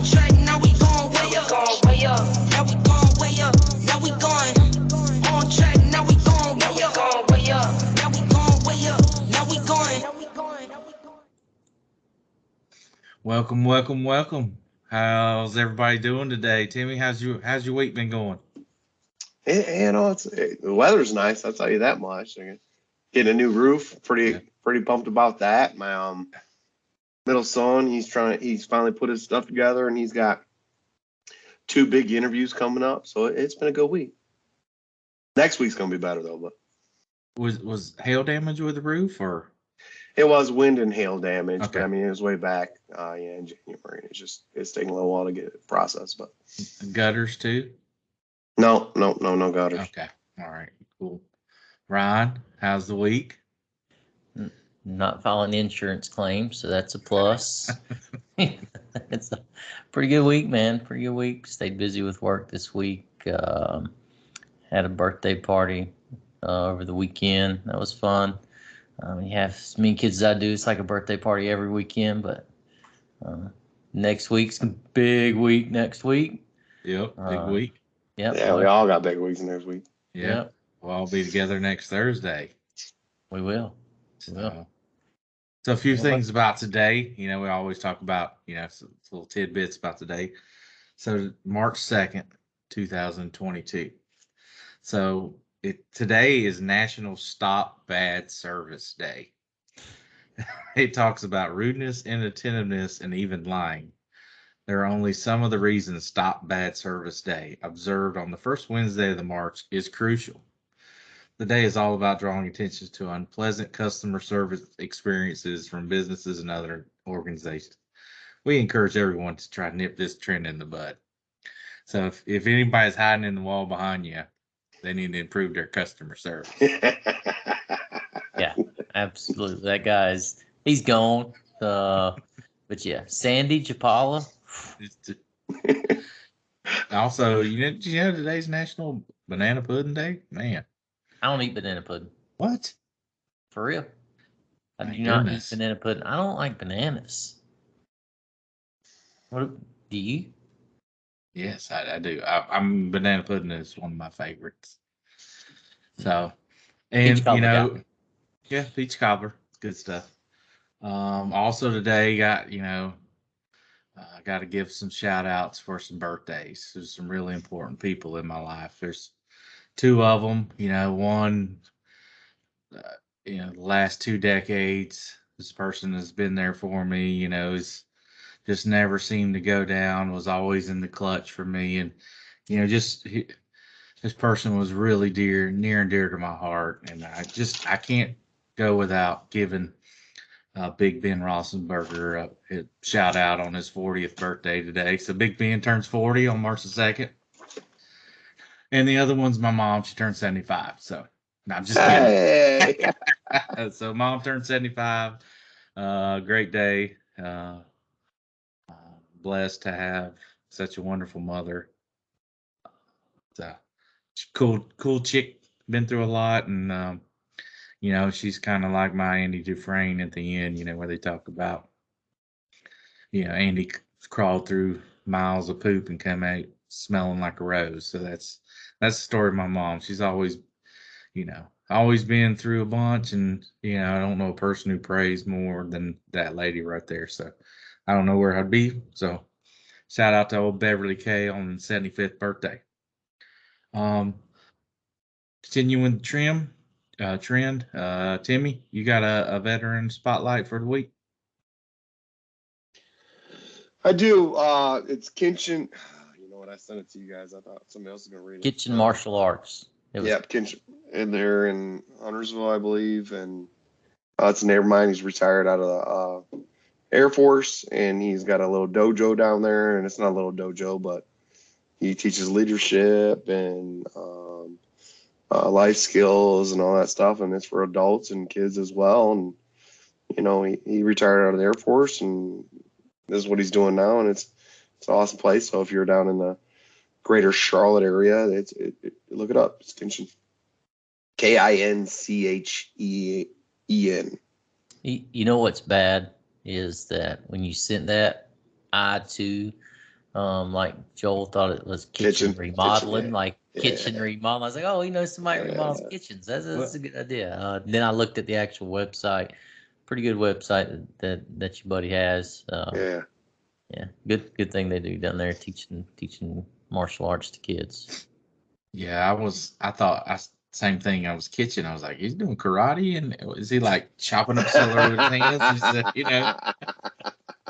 On track, now we going way up. Now we going way up. Now we going on track, now we going way up. Now we going way up. Now we going. Welcome. How's everybody doing today? Timmy, how's your week been going? The weather's nice. I'll tell you that much. Getting a new roof. Pretty pumped about that. My middle son, he's finally put his stuff together, and he's got 2 big interviews coming up. So it's been a good week. Next week's gonna be better though. But was hail damage with the roof, or it was wind and hail damage. Okay. But I mean, it was way back in January. It's taking a little while to get it processed. But gutters too? no gutters. Okay, all right, cool. Ryan, how's the week? Not filing insurance claims, so that's a plus. It's a pretty good week, man. Pretty good week. Stayed busy with work this week. Had a birthday party over the weekend. That was fun. You have as many kids as I do. It's like a birthday party every weekend, but next week's a big week next week. Yep, big week. Yep. Yeah, we all got big weeks next week. Yep. We'll all be together next Thursday. We will. So a few things about today. We always talk about, some little tidbits about today. So March 2nd, 2022. So today is National Stop Bad Service Day. It talks about rudeness, inattentiveness, and even lying. There are only some of the reasons Stop Bad Service Day, observed on the first Wednesday of the March, is crucial. The day is all about drawing attention to unpleasant customer service experiences from businesses and other organizations. We encourage everyone to try to nip this trend in the bud. So if anybody's hiding in the wall behind you, they need to improve their customer service. Yeah, absolutely. That guy's he's gone. But yeah, Sandy Chapala. Also, did you know today's National Banana Pudding Day? Man, I don't eat banana pudding. What? For real? I My do not goodness. eat banana pudding. I don't like bananas. What do you? Yes, I do. I'm banana pudding is one of my favorites. So, and Peach cobbler yeah, peach cobbler, good stuff. Also today got got to give some shout outs for some birthdays. There's some really important people in my life. There's 2 of them. One, the last 2 decades, this person has been there for me. Has just never seemed to go down. Was always in the clutch for me, and this person was really near and dear to my heart, and I can't go without giving Big Ben Roethlisberger a shout out on his 40th birthday today. So Big Ben turns 40 on March the 2nd, and the other one's my mom. She turned 75. So no, I'm just kidding. Hey. So mom turned 75. Great day. Blessed to have such a wonderful mother. So cool chick, been through a lot, and she's kind of like my Andy Dufresne at the end, where they talk about Andy crawled through miles of poop and come out smelling like a rose. So that's the story of my mom. She's always been through a bunch, and I don't know a person who prays more than that lady right there. So I don't know where I'd be. So shout out to old Beverly Kay on 75th birthday. Continuing the trend. Timmy, you got a veteran spotlight for the week? I do. It's Kenshin. You know what? I sent it to you guys. I thought somebody else was going to read it. Kitchen martial arts. Yep, Kenshin. And they're in Huntersville, I believe. And it's a neighbor of mine. He's retired out of the Air Force, and he's got a little dojo down there. And it's not a little dojo, but he teaches leadership and life skills and all that stuff. And it's for adults and kids as well. And, he retired out of the Air Force, and this is what he's doing now. And it's an awesome place. So if you're down in the greater Charlotte area, look it up. It's Kenshin. Kinchen. You know what's bad is that when you sent that, I too Like Joel thought it was kitchen remodeling, yeah. like kitchen Yeah. remodel. I was like, oh, he knows somebody Yeah. remodels kitchens. That's a good idea. Then I looked at the actual website. Pretty good website that your buddy has. Yeah. Yeah, good thing they do down there teaching martial arts to kids. Yeah, I thought same thing. I was kitchen. I was like, he's doing karate, and is he like chopping up celery with his hands? He said,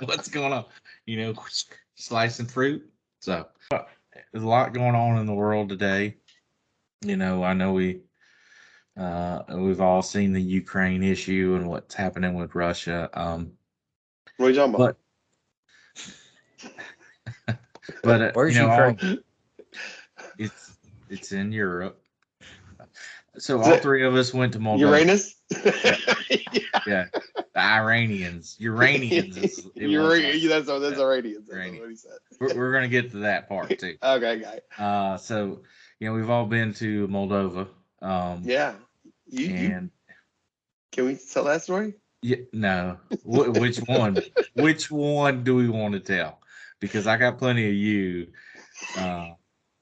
what's going on? Slicing fruit. So there's a lot going on in the world today. I know we've all seen the Ukraine issue and what's happening with Russia. What are you talking about? But Where's Ukraine? it's in Europe. So all three of us went to Moldova. Uranus? Yeah, the Iranians. Uranians. That's Iranians. That's what he said. We're gonna get to that part too. Okay, guy. So we've all been to Moldova. Yeah. And can we tell that story? yeah, no. Which one? Which one do we want to tell? Because I got plenty of you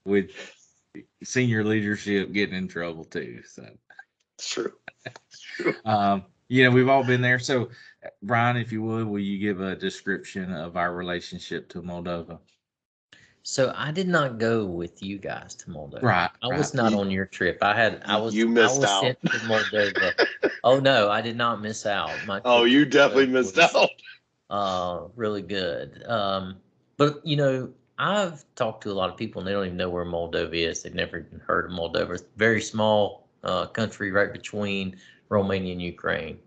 with senior leadership getting in trouble too. So It's true. we've all been there. So Brian, if you would, will you give a description of our relationship to Moldova? So I did not go with you guys to Moldova. Right. I was not on your trip. You missed out. Sent to Moldova. Oh no, I did not miss out. You definitely missed out. Really good. But I've talked to a lot of people and they don't even know where Moldova is. They've never even heard of Moldova. It's a very small country right between Romania and Ukraine.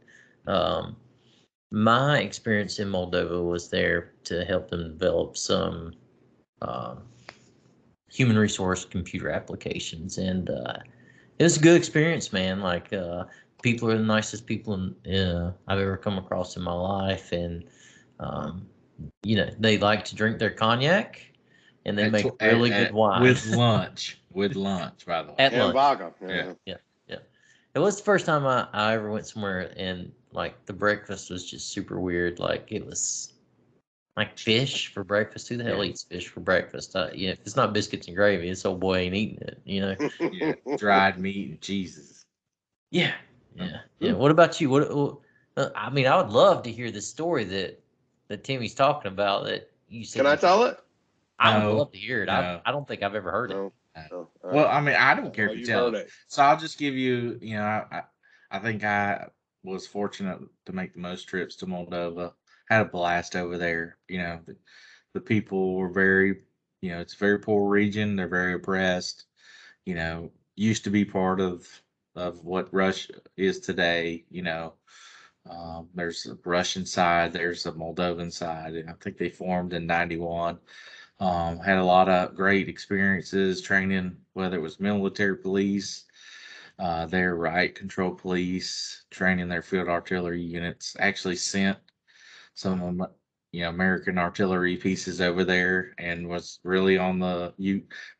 My experience in Moldova was there to help them develop some human resource computer applications, and it was a good experience, man. Like people are the nicest people I've ever come across in my life, and they like to drink their cognac, and they make really good wine with lunch. With lunch, by the way. At lunch. Vodka. Yeah. It was the first time I ever went somewhere, and like the breakfast was just super weird. Like it was like fish for breakfast. Who the hell eats fish for breakfast? If it's not biscuits and gravy, this old boy ain't eating it. Yeah, dried meat and cheeses. Yeah. What about you? I would love to hear the story that Timmy's talking about. That you said. Can I tell it? I would love to hear it. No. I don't think I've ever heard it. No. Well, I don't care if you tell it. it. So I'll just give you. I think I was fortunate to make the most trips to Moldova. Had a blast over there. The people were very, it's a very poor region. They're very oppressed. Used to be part of what Russia is today. There's a Russian side, there's a Moldovan side, and I think they formed in '91. Had a lot of great experiences training, whether it was military police, their riot control police, training their field artillery units. Actually sent some American artillery pieces over there, and was really on the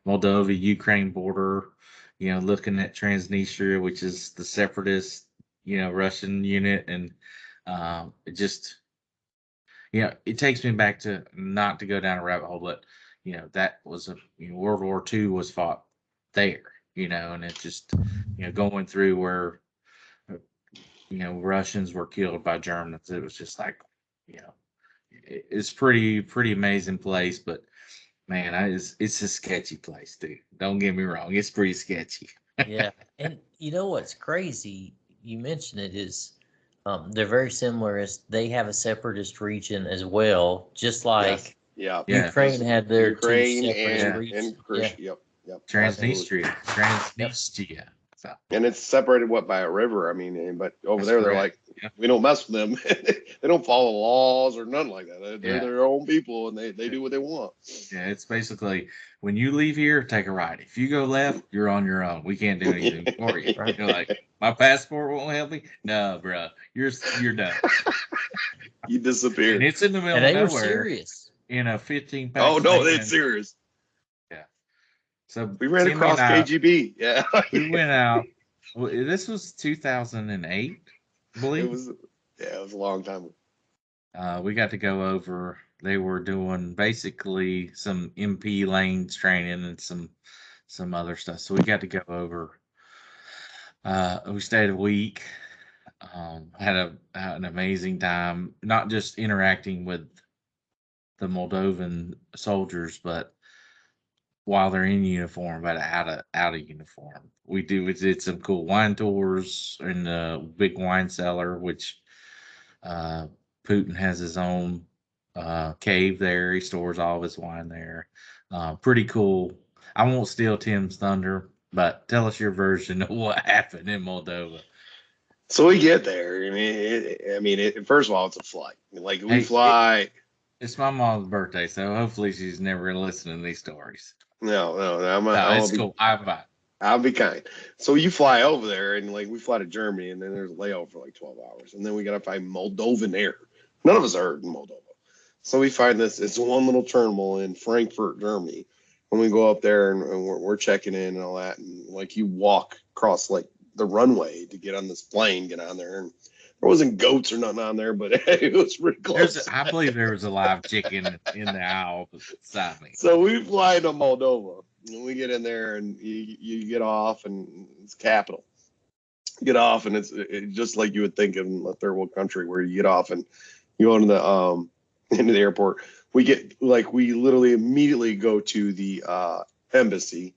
Moldova Ukraine border, looking at Transnistria, which is the separatist Russian unit, and it just it takes me back to, not to go down a rabbit hole, but that was World War II was fought there, and it just going through where Russians were killed by Germans. It was just like it's pretty amazing place, but man, it's a sketchy place, dude. Don't get me wrong, it's pretty sketchy. Yeah, and what's crazy? You mentioned it is they're very similar. As they have a separatist region as well, just like Ukraine had their Ukraine two separatist regions. and Christian. Yep. Transnistria. So. And it's separated by a river. But over there they're like, we don't mess with them. They don't follow laws or nothing like that. They're their own people, and they do what they want. Yeah, it's basically, when you leave here, take a right. If you go left, you're on your own. We can't do anything for you. Right? You're like, my passport won't help me. No, bro, you're done. You disappeared. And it's in the middle And they of were nowhere. serious. In a 15-pack. Oh no, it's serious. Yeah. So we ran across KGB. Yeah. We went out. Well, this was 2008, I believe. It was a long time ago. We got to go over they were doing basically some MP lanes training and some other stuff. So we got to go over. We stayed a week. Had an amazing time, not just interacting with the Moldovan soldiers, but while they're in uniform, but out of uniform. We did some cool wine tours in the big wine cellar, which Putin has his own cave there. He stores all of his wine there. Pretty cool. I won't steal Tim's thunder, but tell us your version of what happened in Moldova. So we get there. First of all, it's a flight. Like we fly. It's my mom's birthday, so hopefully she's never gonna listen to these stories. No. It's cool. I'll be kind. So you fly over there, and like we fly to Germany, and then there's a layover for like 12 hours, and then we gotta find Moldovan air. None of us are in Moldova, so we find this. It's one little terminal in Frankfurt, Germany. When we go up there and we're checking in and all that, and like you walk across like the runway to get on this plane, get on there, and there wasn't goats or nothing on there, but it was pretty close. I believe there was a live chicken in the aisle beside me. So we fly to Moldova, and we get in there, and you get off, and it's capital. You get off, and it's just like you would think in a third world country, where you get off and you go into the airport. We literally immediately go to the embassy,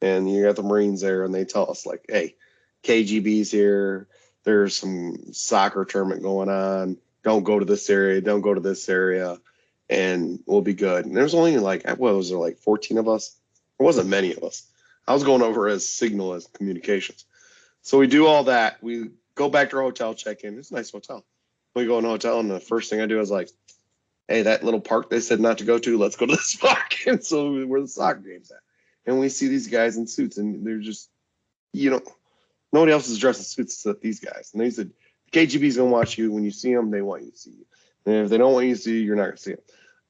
and you got the Marines there, and they tell us like, hey, KGB's here. There's some soccer tournament going on. Don't go to this area. Don't go to this area, and we'll be good. And there's only like, what was there, like 14 of us? There wasn't many of us. I was going over as signal as communications. So we do all that. We go back to our hotel, check in. It's a nice hotel. We go in the hotel, and the first thing I do is like, hey, that little park they said not to go to, let's go to this park. And so where the soccer game's at. And we see these guys in suits, and they're just, nobody else is dressed in suits except these guys. And they said, KGB's going to watch you. When you see them, they want you to see you. And if they don't want you to see you, you're not going to see them.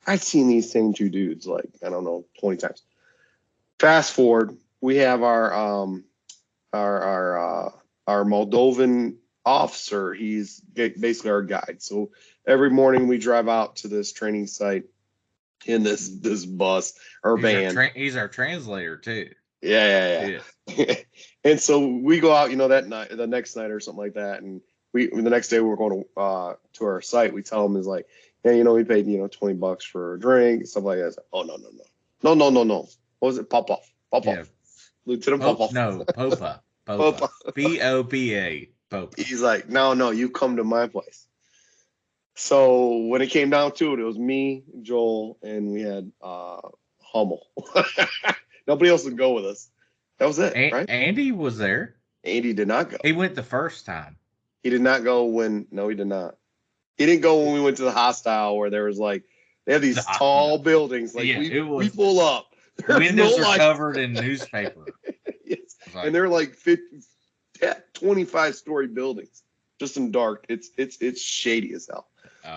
I've seen these same two dudes, like, I don't know, 20 times. Fast forward, we have our Moldovan officer. He's basically our guide. So every morning we drive out to this training site in this bus or van. He's our translator too. Yeah. And so we go out, that night, the next night or something like that, and the next day we're going to our site. We tell them is like, yeah, we paid $20 for a drink, stuff like that. Like, oh no. What was it? Popov. Yeah. Lieutenant Popov. No, Popa. Popa. Popa. Popa. He's like, no, you come to my place. So when it came down to it, it was me, Joel, and we had Hummel. Nobody else would go with us. That was it, right? Andy was there. Andy did not go. He went the first time. He did not go no, he did not. He didn't go when we went to the hostel where there was like, they have these tall buildings. Like we pull up. Windows are covered in newspaper. Yes. And they're like 25-story buildings, just in dark. It's shady as hell.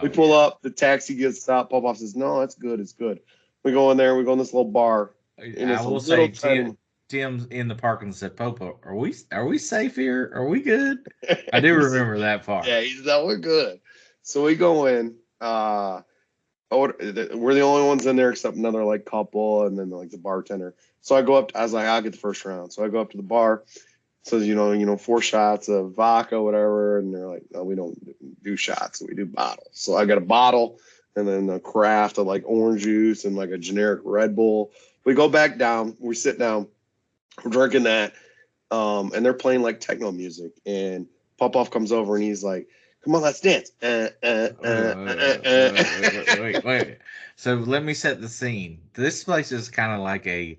We pull up, the taxi gets stopped. Popov says, no, that's good. It's good. We go in there. We go in this little bar. I will say, Tim's in the parking lot said, Popo, are we safe here? Are we good? I do remember that part. Yeah, he said, we're good. So we go in. We're the only ones in there except another like couple and then like the bartender. So I go up. I was like, I'll get the first round. So I go up to the bar. It says 4 shots of vodka, whatever. And they're like, no, we don't do shots. We do bottles. So I got a bottle and then a craft of like orange juice and like a generic Red Bull. We go back down. We sit down. We're drinking that. And they're playing like techno music. And Popov comes over and he's like, come on, let's dance. Wait. So let me set the scene. This place is kind of like a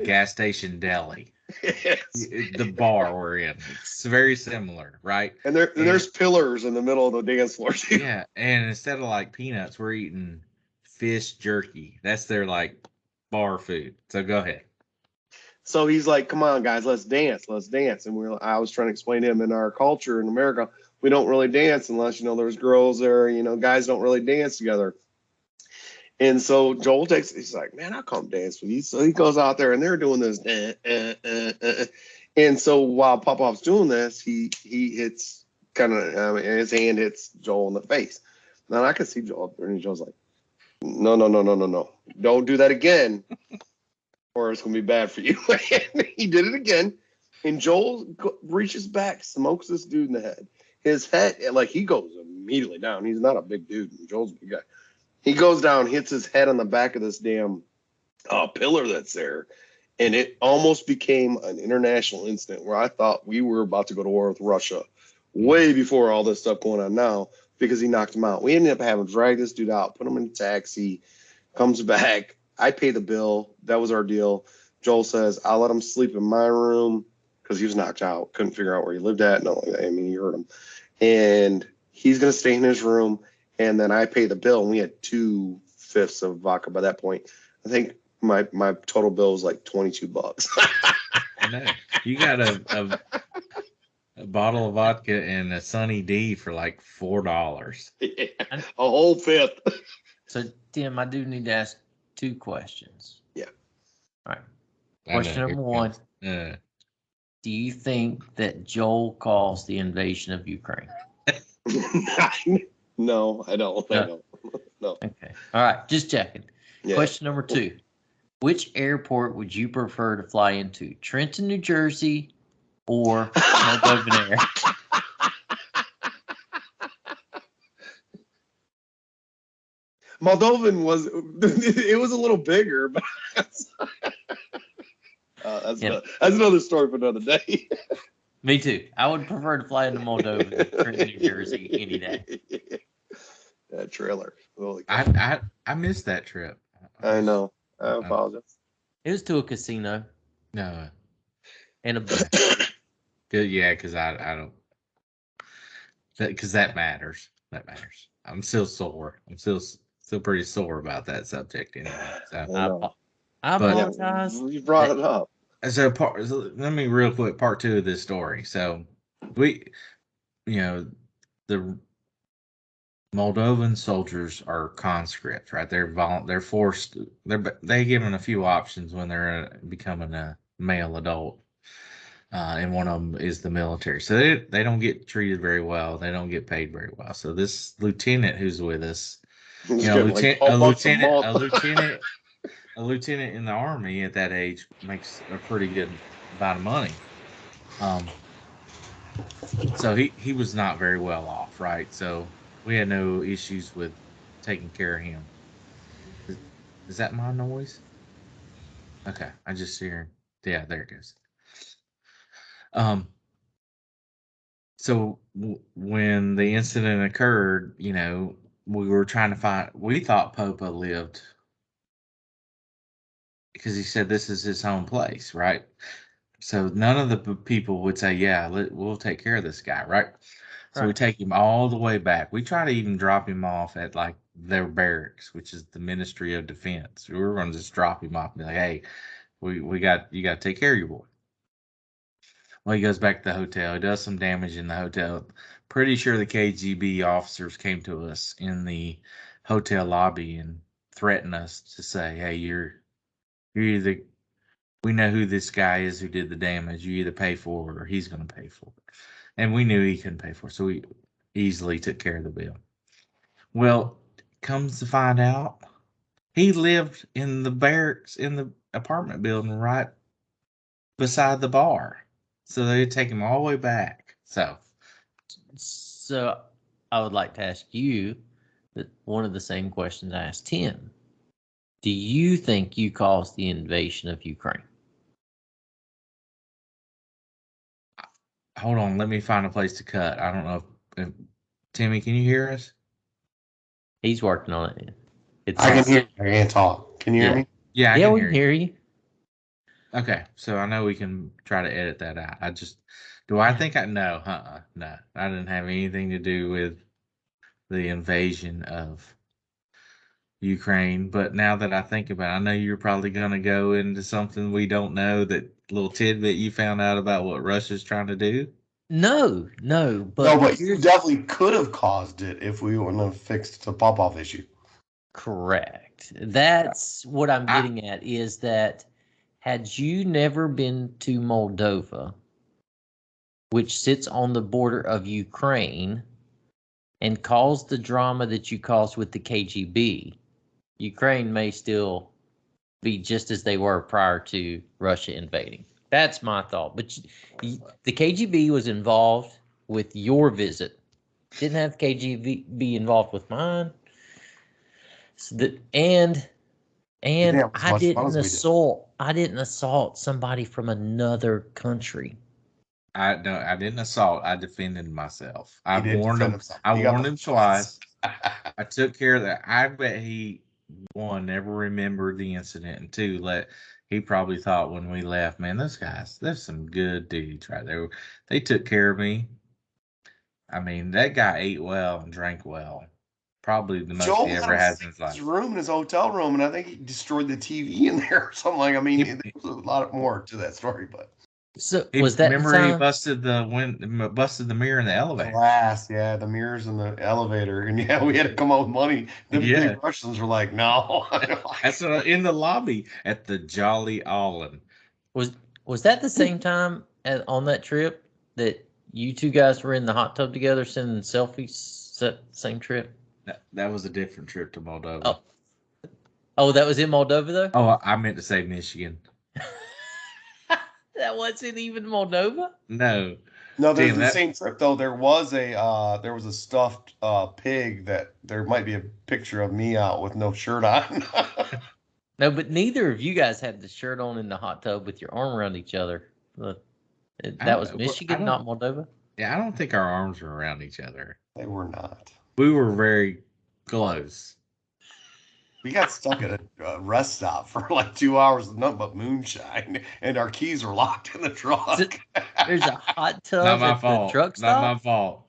gas station deli. Yes. The bar we're in. It's very similar, right? And there's pillars in the middle of the dance floor too. Yeah, and instead of like peanuts, we're eating fish jerky. That's their like bar food. So go ahead. So he's like, come on, guys, let's dance. And I was trying to explain to him in our culture in America, we don't really dance unless, there's girls there, guys don't really dance together. And so Joel he's like, man, I'll come dance with you. So he goes out there and they're doing this. And so while Popov's doing this, he hits his hand hits Joel in the face. Now I can see Joel up there and Joel's like, No. Don't do that again, or it's gonna be bad for you. He did it again, and Joel reaches back, smokes this dude in the head. His head, like he goes immediately down. He's not a big dude. Joel's a big guy. He goes down, hits his head on the back of this damn pillar that's there, and it almost became an international incident where I thought we were about to go to war with Russia, way before all this stuff going on now, because he knocked him out. We ended up having to drag this dude out, put him in a taxi, comes back. I pay the bill. That was our deal. Joel says, I'll let him sleep in my room because he was knocked out. Couldn't figure out where he lived at. No, I mean, you heard him. And he's going to stay in his room. And then I pay the bill. And we had 2/5 of vodka by that point. I think my total bill was like $22. I know. You got a bottle of vodka and a Sunny D for like $4. Yeah, a whole fifth. So, Tim, I do need to ask 2 questions. Yeah. All right. Question number 1. Do you think that Joel caused the invasion of Ukraine? No, I don't. No. Okay. All right. Just checking. Yeah. Question number 2. Which airport would you prefer to fly into? Trenton, New Jersey, or Moldovan Air? Moldovan was a little bigger, but that's another story for another day. Me too. I would prefer to fly into Moldova than Trenton, New Jersey any day. That trailer. Holy I missed that trip. I know. I apologize. It was to a casino No. and a bar. Good, yeah, because I don't. Because that matters. That matters. I'm still sore. I'm still pretty sore about that subject anyway. So, I apologize. You brought it up. so let me real quick, part 2 of this story. So the Moldovan soldiers are conscripts, right? They're forced. They given a few options when they're becoming a male adult, and one of them is the military. So they don't get treated very well. They don't get paid very well. So this lieutenant who's with us, a lieutenant in the army at that age makes a pretty good amount of money. So he was not very well off, right? So we had no issues with taking care of him. Is that my noise? Okay, I just hear. Yeah, there it goes. So when the incident occurred, we were trying to find. We thought Popa lived because he said this is his home place, right? So none of the people would say, yeah, we'll take care of this guy, right? So we take him all the way back. We try to even drop him off at like their barracks, which is the Ministry of Defense. We were going to just drop him off and be like, hey, you got to take care of your boy. Well, he goes back to the hotel. He does some damage in the hotel. Pretty sure the KGB officers came to us in the hotel lobby and threatened us to say, hey, you're either, we know who this guy is who did the damage. You either pay for it or he's going to pay for it. And we knew he couldn't pay for it, so we easily took care of the bill. Well, comes to find out, he lived in the barracks in the apartment building right beside the bar. So they'd take him all the way back. So I would like to ask you one of the same questions I asked Tim. Do you think you caused the invasion of Ukraine? Hold on, let me find a place to cut. I don't know if Timmy, can you hear us? He's working on it. I can hear you. I can't talk. Can you hear me? Yeah, we can hear you. Okay, so I know we can try to edit that out. I think no, no. I didn't have anything to do with the invasion of Ukraine. But now that I think about it, I know you're probably going to go into something we don't know, that little tidbit you found out about what Russia's trying to do. No, but you definitely could have caused it if we wouldn't have fixed the Popov issue. Correct. That's what I'm getting at, is that had you never been to Moldova, which sits on the border of Ukraine, and caused the drama that you caused with the KGB, Ukraine may still be just as they were prior to Russia invading. That's my thought. But the KGB was involved with your visit. Didn't have the KGB be involved with mine. So and Yeah, as I much fun didn't as we did. assault. I didn't assault somebody from another country. I didn't assault. I defended myself. I He did warned defend him. himself. I He got warned the him points. twice. I took care of that. I bet he, one, never remembered the incident, and two, he probably thought when we left, man, those guys, there's some good dudes right there. They took care of me. I mean, that guy ate well and drank well. Probably the most Joel he let ever him has sleep in his in his life. room, in his hotel room, and I think he destroyed the TV in there or something. Like, I mean, He- there was a lot more to that story, but So was that the Remember he time? busted the mirror in the elevator. glass, yeah, the mirrors in the elevator, and yeah, we had to come up with money. The Yeah. big Russians were like, no. That's in the lobby at the Jolly Allen. Was that the same time on that trip that you two guys were in the hot tub together sending selfies? That same trip? That was a different trip to Moldova. Oh. Oh, that was in Moldova though? Oh, I meant to say Michigan. That wasn't even Moldova? No. No, there's Damn, the same trip though. There was a stuffed pig that there might be a picture of me out with no shirt on. No, but neither of you guys had the shirt on in the hot tub with your arm around each other. That was Michigan, not Moldova? Yeah, I don't think our arms were around each other. They were not. We were very close. We got stuck at a rest stop for like 2 hours with nothing but moonshine, and our keys were locked in the truck. There's a hot Not tub my at the fault. truck Not my stop? fault.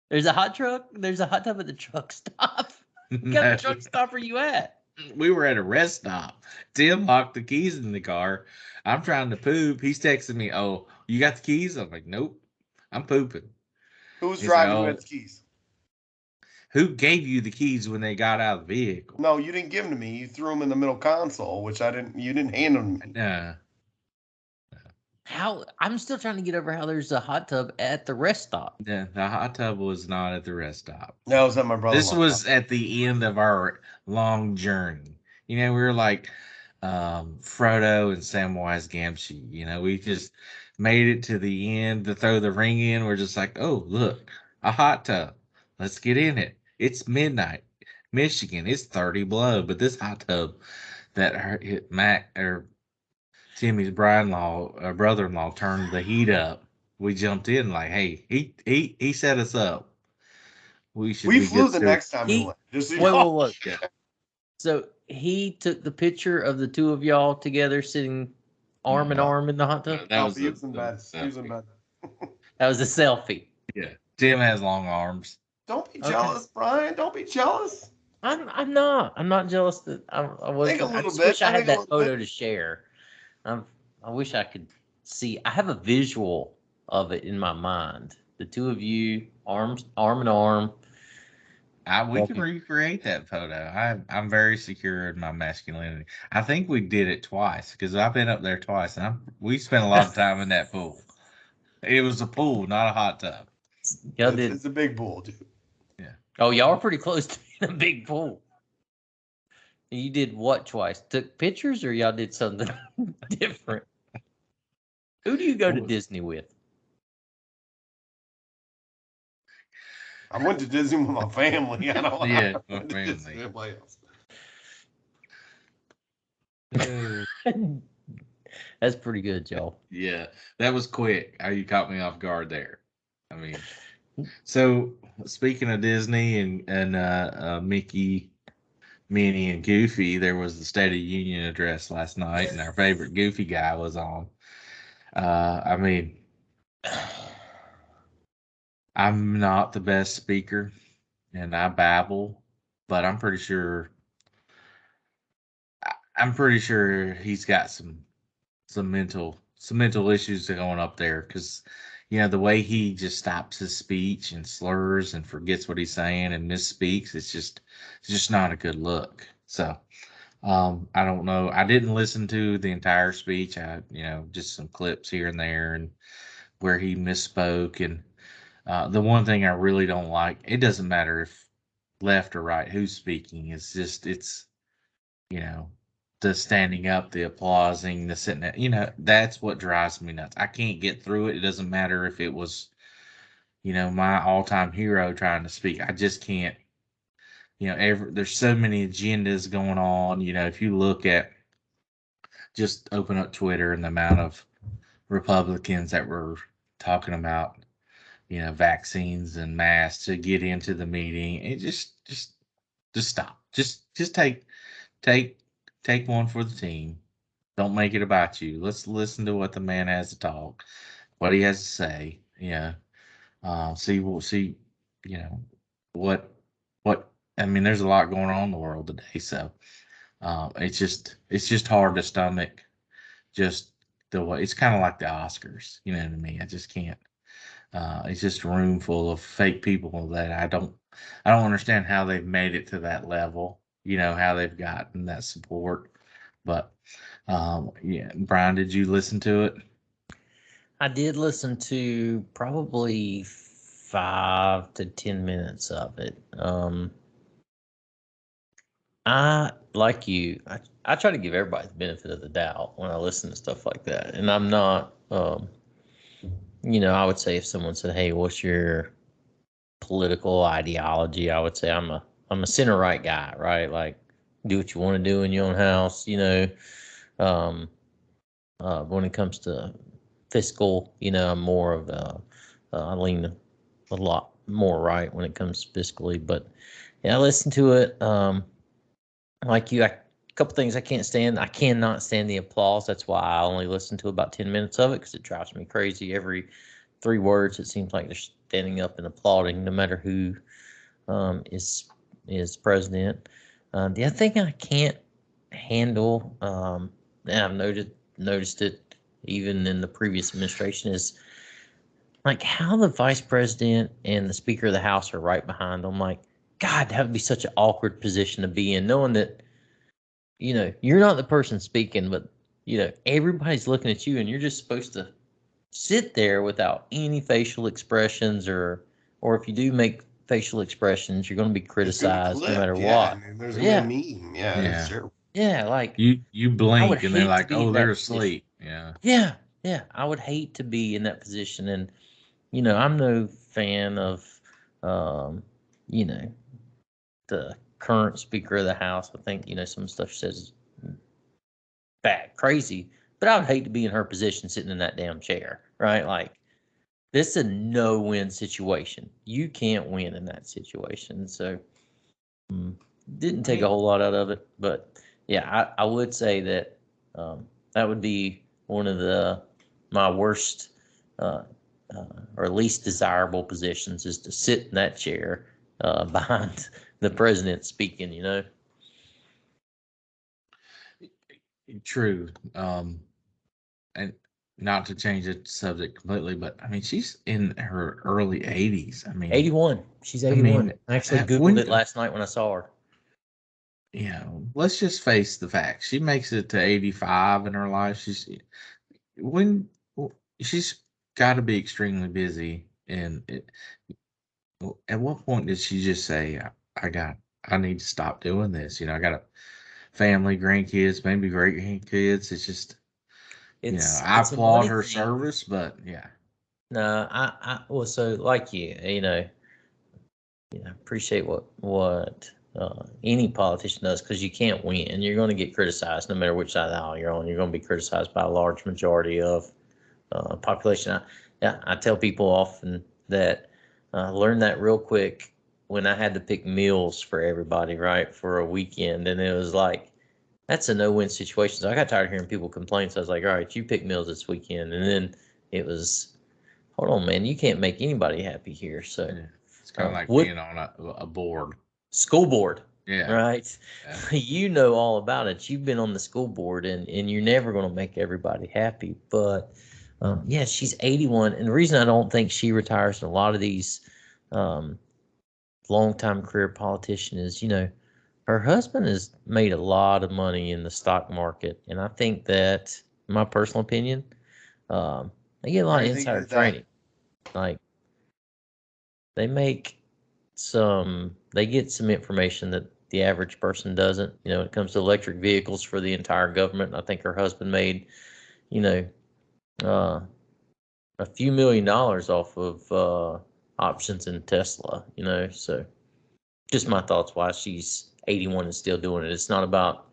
There's a hot tub at the truck stop? What kind No. of truck stop are you at? We were at a rest stop. Tim locked the keys in the car. I'm trying to poop. He's texting me, "Oh, you got the keys?" I'm like, "Nope, I'm pooping." Who was He's driving? like, Who "Oh, had the keys? who gave you the keys when they got out of the vehicle?" No, you didn't give them to me. You threw them in the middle console, which I didn't. You didn't hand them to me. Nah. How? I'm still trying to get over how there's a hot tub at the rest stop. The hot tub was not at the rest stop. No, it was at my brother. This was at the end of our long journey. You know, we were like Frodo and Samwise Gamgee. You know, we just made it to the end to throw the ring in. We're just like, oh, look, a hot tub. Let's get in it. It's midnight, Michigan. It's 30 below, but this hot tub that Mac or Timmy's brother-in-law turned the heat up. We jumped in like, hey, he set us up. We should. We be flew good the stewards. next time we went. Just so you Wait, know. wait. Yeah. So he took the picture of the two of y'all together sitting arm in No. arm in the hot tub? That was He was in bed. He was in bed. That was a selfie. Yeah. Tim has long arms. Don't be Okay. jealous, Brian. Don't be jealous. I'm not. I'm not jealous that I was. Think a I little just bit. wish I Think had a that little photo bit. to share. I wish I could see. I have a visual of it in my mind. The two of you, arm in arm. We can recreate that photo. I'm very secure in my masculinity. I think we did it twice because I've been up there twice, and we spent a lot of time in that pool. It was a pool, not a hot tub. Y'all did. It's a big pool, dude. Oh, y'all are pretty close to being a big pool. You did what twice? Took pictures, or y'all did something different? Who do you go to Disney with? I went to Disney with my family. I don't. Yeah, I went my to Disney family. with anybody else. That's pretty good, Joe. Yeah, that was quick. How you caught me off guard there. I mean, so speaking of Disney and Mickey, Minnie, and Goofy, there was the State of the Union address last night, and our favorite Goofy guy was on. I mean, I'm not the best speaker, and I babble, but I'm pretty sure he's got some mental issues going up there because the way he just stops his speech and slurs and forgets what he's saying and misspeaks, it's just not a good look. So I don't know. I didn't listen to the entire speech. I just some clips here and there and where he misspoke. And the one thing I really don't like, it doesn't matter if left or right, who's speaking. It's the standing up, the applauding, the sitting there, that's what drives me nuts. I can't get through it. It doesn't matter if it was, my all-time hero trying to speak. I just can't, there's so many agendas going on. If you look at, just open up Twitter and the amount of Republicans that were talking about, vaccines and masks to get into the meeting. It just stop. Just take take one for the team. Don't make it about you. Let's listen to what the man has to talk, what he has to say. Yeah. We'll see, you know, what I mean, there's a lot going on in the world today. So it's just hard to stomach just the way it's kind of like the Oscars, to me. I just can't. It's just a room full of fake people that I don't understand how they've made it to that level, how they've gotten that support. But yeah, Brian, did you listen to it? I did listen to probably 5 to 10 minutes of it. I like you. I try to give everybody the benefit of the doubt when I listen to stuff like that, and I'm not. I would say if someone said, "Hey, what's your political ideology?" I would say I'm a center right guy, right? Like, do what you want to do in your own house. Um, when it comes to fiscal, I'm more of I lean a lot more right when it comes fiscally. But yeah, I listened to it. Like you, a couple things I can't stand. I cannot stand the applause. That's why I only listen to about 10 minutes of it because it drives me crazy. Every 3 words, it seems like they're standing up and applauding, no matter who is president. The other thing I can't handle, and I've noticed it even in the previous administration, is like how the vice president and the speaker of the house are right behind them. Like, God, that would be such an awkward position to be in, knowing that you're not the person speaking, but everybody's looking at you, and you're just supposed to sit there without any facial expressions, or if you do make facial expressions, you're going to be It's gonna be criticized no matter clipped, yeah, what. and there's gonna Yeah, be a meme. Yeah, it's Yeah. terrible. yeah, like You I would blink and they're hate to like, be oh, in they're that position. asleep. Yeah. Yeah, yeah, I would hate to be in that position, and I'm no fan of, um, you know, the current Speaker of the House. I think some stuff says bad, crazy, but I would hate to be in her position, sitting in that damn chair, right? Like, this is a no-win situation. You can't win in that situation. So, didn't take a whole lot out of it, but yeah, I would say that that would be one of my worst uh, or least desirable positions, is to sit in that chair behind the president speaking. True. And not to change the subject completely, but I mean, she's in her early 80s. I mean, 81. She's I 81. mean, I actually Googled when it last night when I saw her. let's just face the facts. She makes it to 85 in her life. When she's got to be extremely busy. And at what point did she just say, I need to stop doing this? I got a family, grandkids, maybe great grandkids. It's just, I It's a applaud money her thing. service, but yeah. No, I also like appreciate what any politician does, because you can't win. You're going to get criticized no matter which side of the aisle you're on. You're going to be criticized by a large majority of population. I tell people often that I learned that real quick when I had to pick meals for everybody, right, for a weekend, and it was like, that's a no-win situation. So I got tired of hearing people complain. So I was like, all right, you pick meals this weekend, and then it was, hold on, man, you can't make anybody happy here. So Yeah. It's kind of like what being on a board. school board, Yeah. right? Yeah. You know all about it. You've been on the school board, and you're never going to make everybody happy. But yeah, she's 81, and the reason I don't think she retires, and a lot of these um, long-time career politicians, is her husband has made a lot of money in the stock market, and I think that, in my personal opinion, they get a lot Why of do you think insider that? training. Like, they make they get some information that the average person doesn't. You know, when it comes to electric vehicles for the entire government, I think her husband made, you know, a few $1,000,000 off of options in Tesla. You know, so just my thoughts why she's 81 and still doing it. It's not about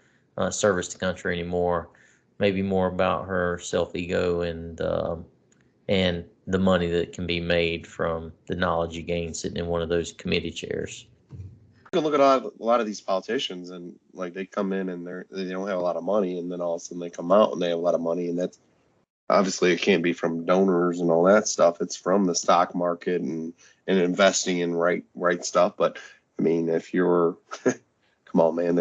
service to country anymore. Maybe more about her self ego and the money that can be made from the knowledge you gain sitting in one of those committee chairs. You can look at a lot of these politicians, and like they come in and they don't have a lot of money, and then all of a sudden they come out and they have a lot of money, and that's obviously it can't be from donors and all that stuff. It's from the stock market and investing in right stuff. But I mean, if you're come on, man,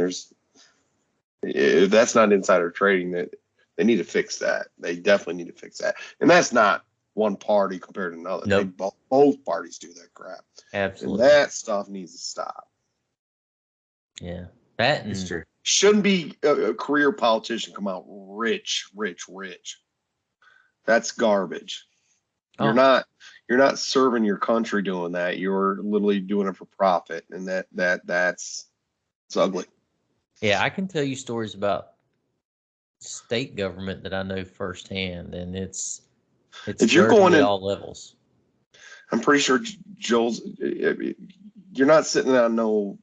if that's not insider trading, that they need to fix that. They definitely need to fix that. And that's not one party compared to another. Nope. Both parties do that crap. Absolutely. And that stuff needs to stop. Yeah. That and It's true. Shouldn't be a career politician come out rich. That's garbage. You're not serving your country doing that. You're literally doing it for profit, and that's ugly. Yeah, I can tell you stories about state government that I know firsthand, and it's If you're dirty going at in- all levels. I'm pretty sure Joel's. You're not sitting on no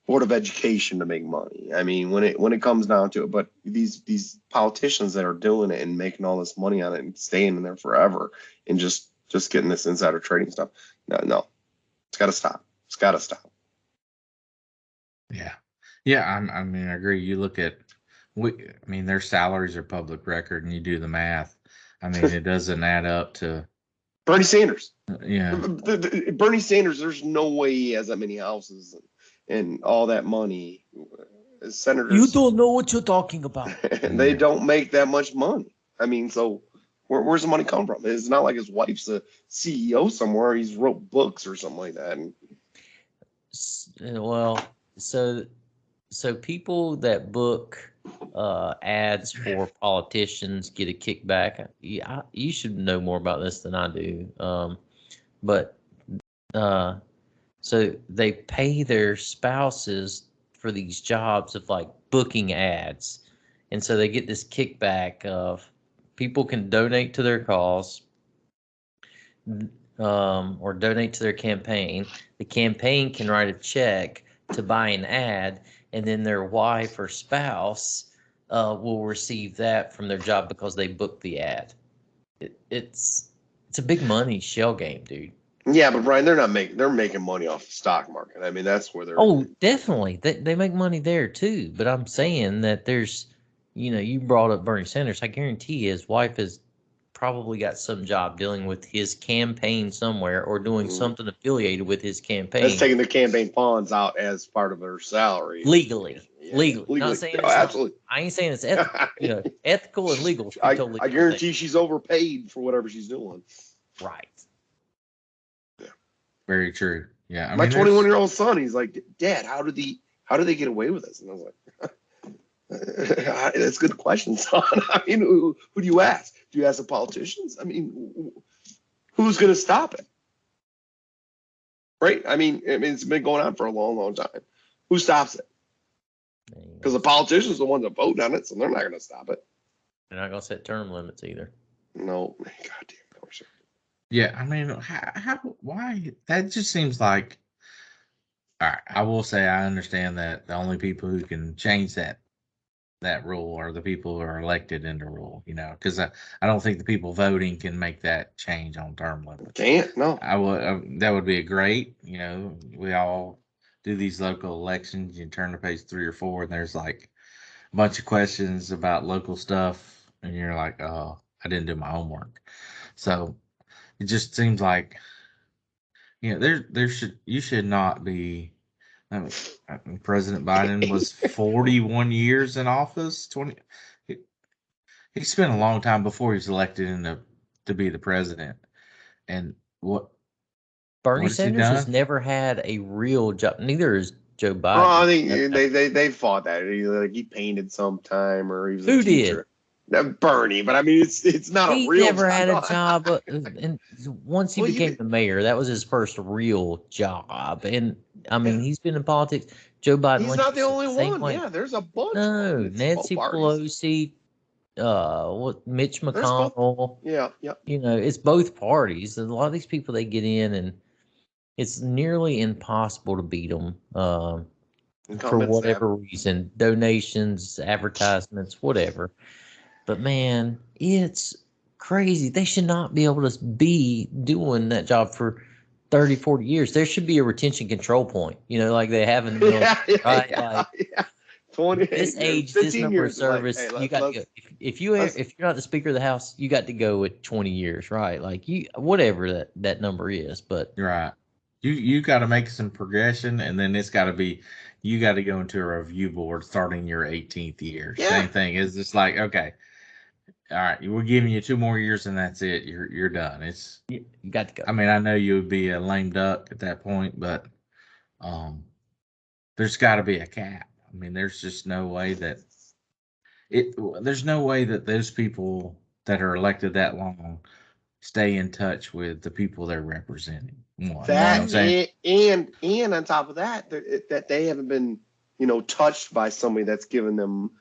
board of education to make money. I mean, when it comes down to it, but these politicians that are doing it and making all this money on it and staying in there forever and just getting this insider trading stuff, no, it's got to stop. It's got to stop. Yeah. I mean, I agree. You look at, their salaries are public record, and you do the math. I mean, it doesn't add up to. Bernie Sanders. Yeah. Bernie Sanders. There's no way he has that many houses and all that money. Senators. You don't know what you're talking about. They don't make that much money. I mean, so where's the money come from? It's not like his wife's a CEO somewhere. He's wrote books or something like that. And Well, so people that book ads for politicians get a kickback. You should know more about this than I do. But so they pay their spouses for these jobs of like booking ads, and so they get this kickback of people can donate to their cause. Or donate to their campaign. The campaign can write a check to buy an ad, and then their wife or spouse will receive that from their job because they booked the ad. It's a big money shell game, dude. yeah, but Brian, they're making money off the stock market. I mean, that's where they're. Oh, definitely. They make money there too. But I'm saying that there's, you brought up Bernie Sanders. I guarantee his wife has probably got some job dealing with his campaign somewhere or doing something affiliated with his campaign. That's taking the campaign funds out as part of their salary. Legally. Yeah, Legally. Not saying it's absolutely. I ain't saying it's ethical. Ethical and legal. I Totally guarantee she's overpaid for whatever she's doing. right. Very true. Yeah. My 21-year-old son, he's like, Dad, how did they get away with this? And I was like, that's a good question, son. I mean, who do you ask? Do you ask the politicians? I mean, who's going to stop it? Right? I mean, it's been going on for a long time. Who stops it? Because the politicians are the ones that vote on it, so they're not going to stop it. They're not going to set term limits either. No, goddamn, of course. Yeah, I mean, why? That just seems like. All right, I will say I understand that the only people who can change that rule are the people who are elected into rule. Because I don't think the people voting can make that change on term limits. Can't, no. That would be a great. We all do these local elections. You turn to page 3 or 4, and there's like a bunch of questions about local stuff, and you're like, oh, I didn't do my homework. So it just seems like, you should not be. President Biden was 41 years in office. He spent a long time before he was elected to be the president. And Bernie Sanders has never had a real job. Neither is Joe Biden. Oh, I think they fought that. He painted sometime, or he was Who a teacher. Bernie, but I mean, it's not a He real never job. had a No, job, and once he Well, you became could- the mayor, that was his first real job. And I mean, he's been in politics. Joe Biden, He's like not you the said, only same one. way. Yeah, there's a bunch of No, them. It's Nancy both parties. Pelosi, Mitch There's both. McConnell. Yeah, yeah. You know, it's both parties. And a lot of these people they get in, and it's nearly impossible to beat them for Incumbents have. whatever reason, donations, advertisements, whatever. But man, it's crazy. They should not be able to be doing that job for 30, 40 years. There should be a retention control point, you know, like they have in the military, right? Yeah, Like yeah. 20, this age, this 15 number of years. Like, service, hey, you got to go. If you're not the Speaker of the House, you got to go at 20 years, right? Like you, whatever that number is. But Right. You got to make some progression, and then it's got to be you got to go into a review board starting your 18th year. Yeah. Same thing. It's just like, okay, all right, we're giving you 2 more years, and that's it. You're done. It's. you got to go. I mean, I know you would be a lame duck at that point, but there's got to be a cap. I mean, there's just no way that there's no way that those people that are elected that long stay in touch with the people they're representing. One, you know what I'm saying? and on top of that, that they haven't been, touched by somebody that's given them.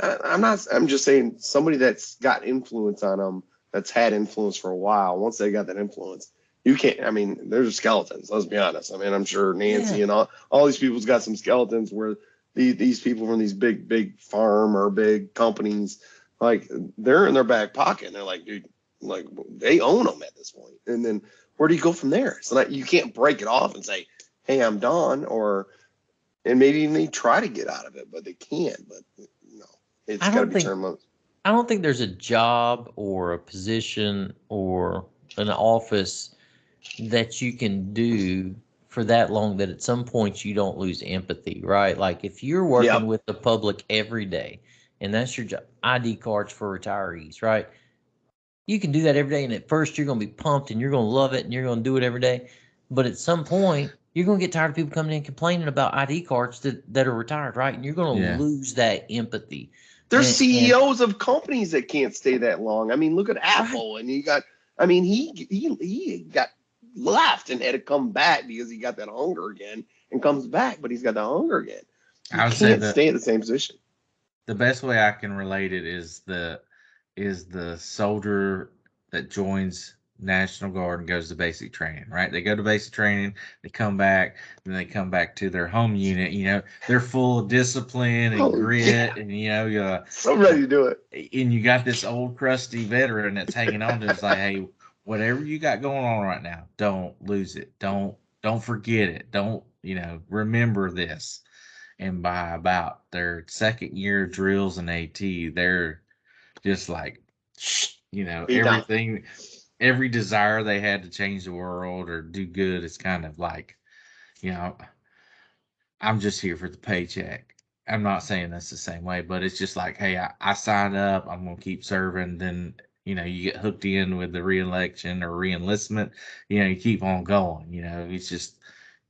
I'm just saying somebody that's got influence on them, that's had influence for a while. Once they got that influence, you can't. I mean, there's skeletons. Let's be honest. I mean, I'm sure Nancy and all these people's got some skeletons where these people from these big farm or big companies, like they're in their back pocket. And they're like, dude, like they own them at this point. And then where do you go from there? So that you can't break it off and say, hey, I'm done, and maybe even they try to get out of it, but they can't. But no, it's got to be term limits. I don't think there's a job or a position or an office that you can do for that long that at some point you don't lose empathy, right? Like if you're working with the public every day and that's your job, ID cards for retirees, right? You can do that every day. And at first you're going to be pumped and you're going to love it and you're going to do it every day. But at some point you're going to get tired of people coming in complaining about ID cards that are retired, right? And you're going to lose that empathy. There's CEOs of companies that can't stay that long. I mean, look at Apple, and he got left and had to come back because he got that hunger again, and comes back, but he's got the hunger again. I would say that stay in the same position. The best way I can relate it is the soldier that joins National Guard and goes to basic training, right? They go to basic training, they come back, then they come back to their home unit. They're full of discipline and grit, and so ready to do it. And you got this old crusty veteran that's hanging on to it. It's like, hey, whatever you got going on right now, don't lose it. Don't forget it. Don't remember this. And by about their second year of drills and AT, they're just like, everything. Every desire they had to change the world or do good is kind of like, I'm just here for the paycheck. I'm not saying that's the same way, but it's just like, hey, I signed up. I'm going to keep serving. Then, you get hooked in with the re-election or re-enlistment. You keep on going. It's just,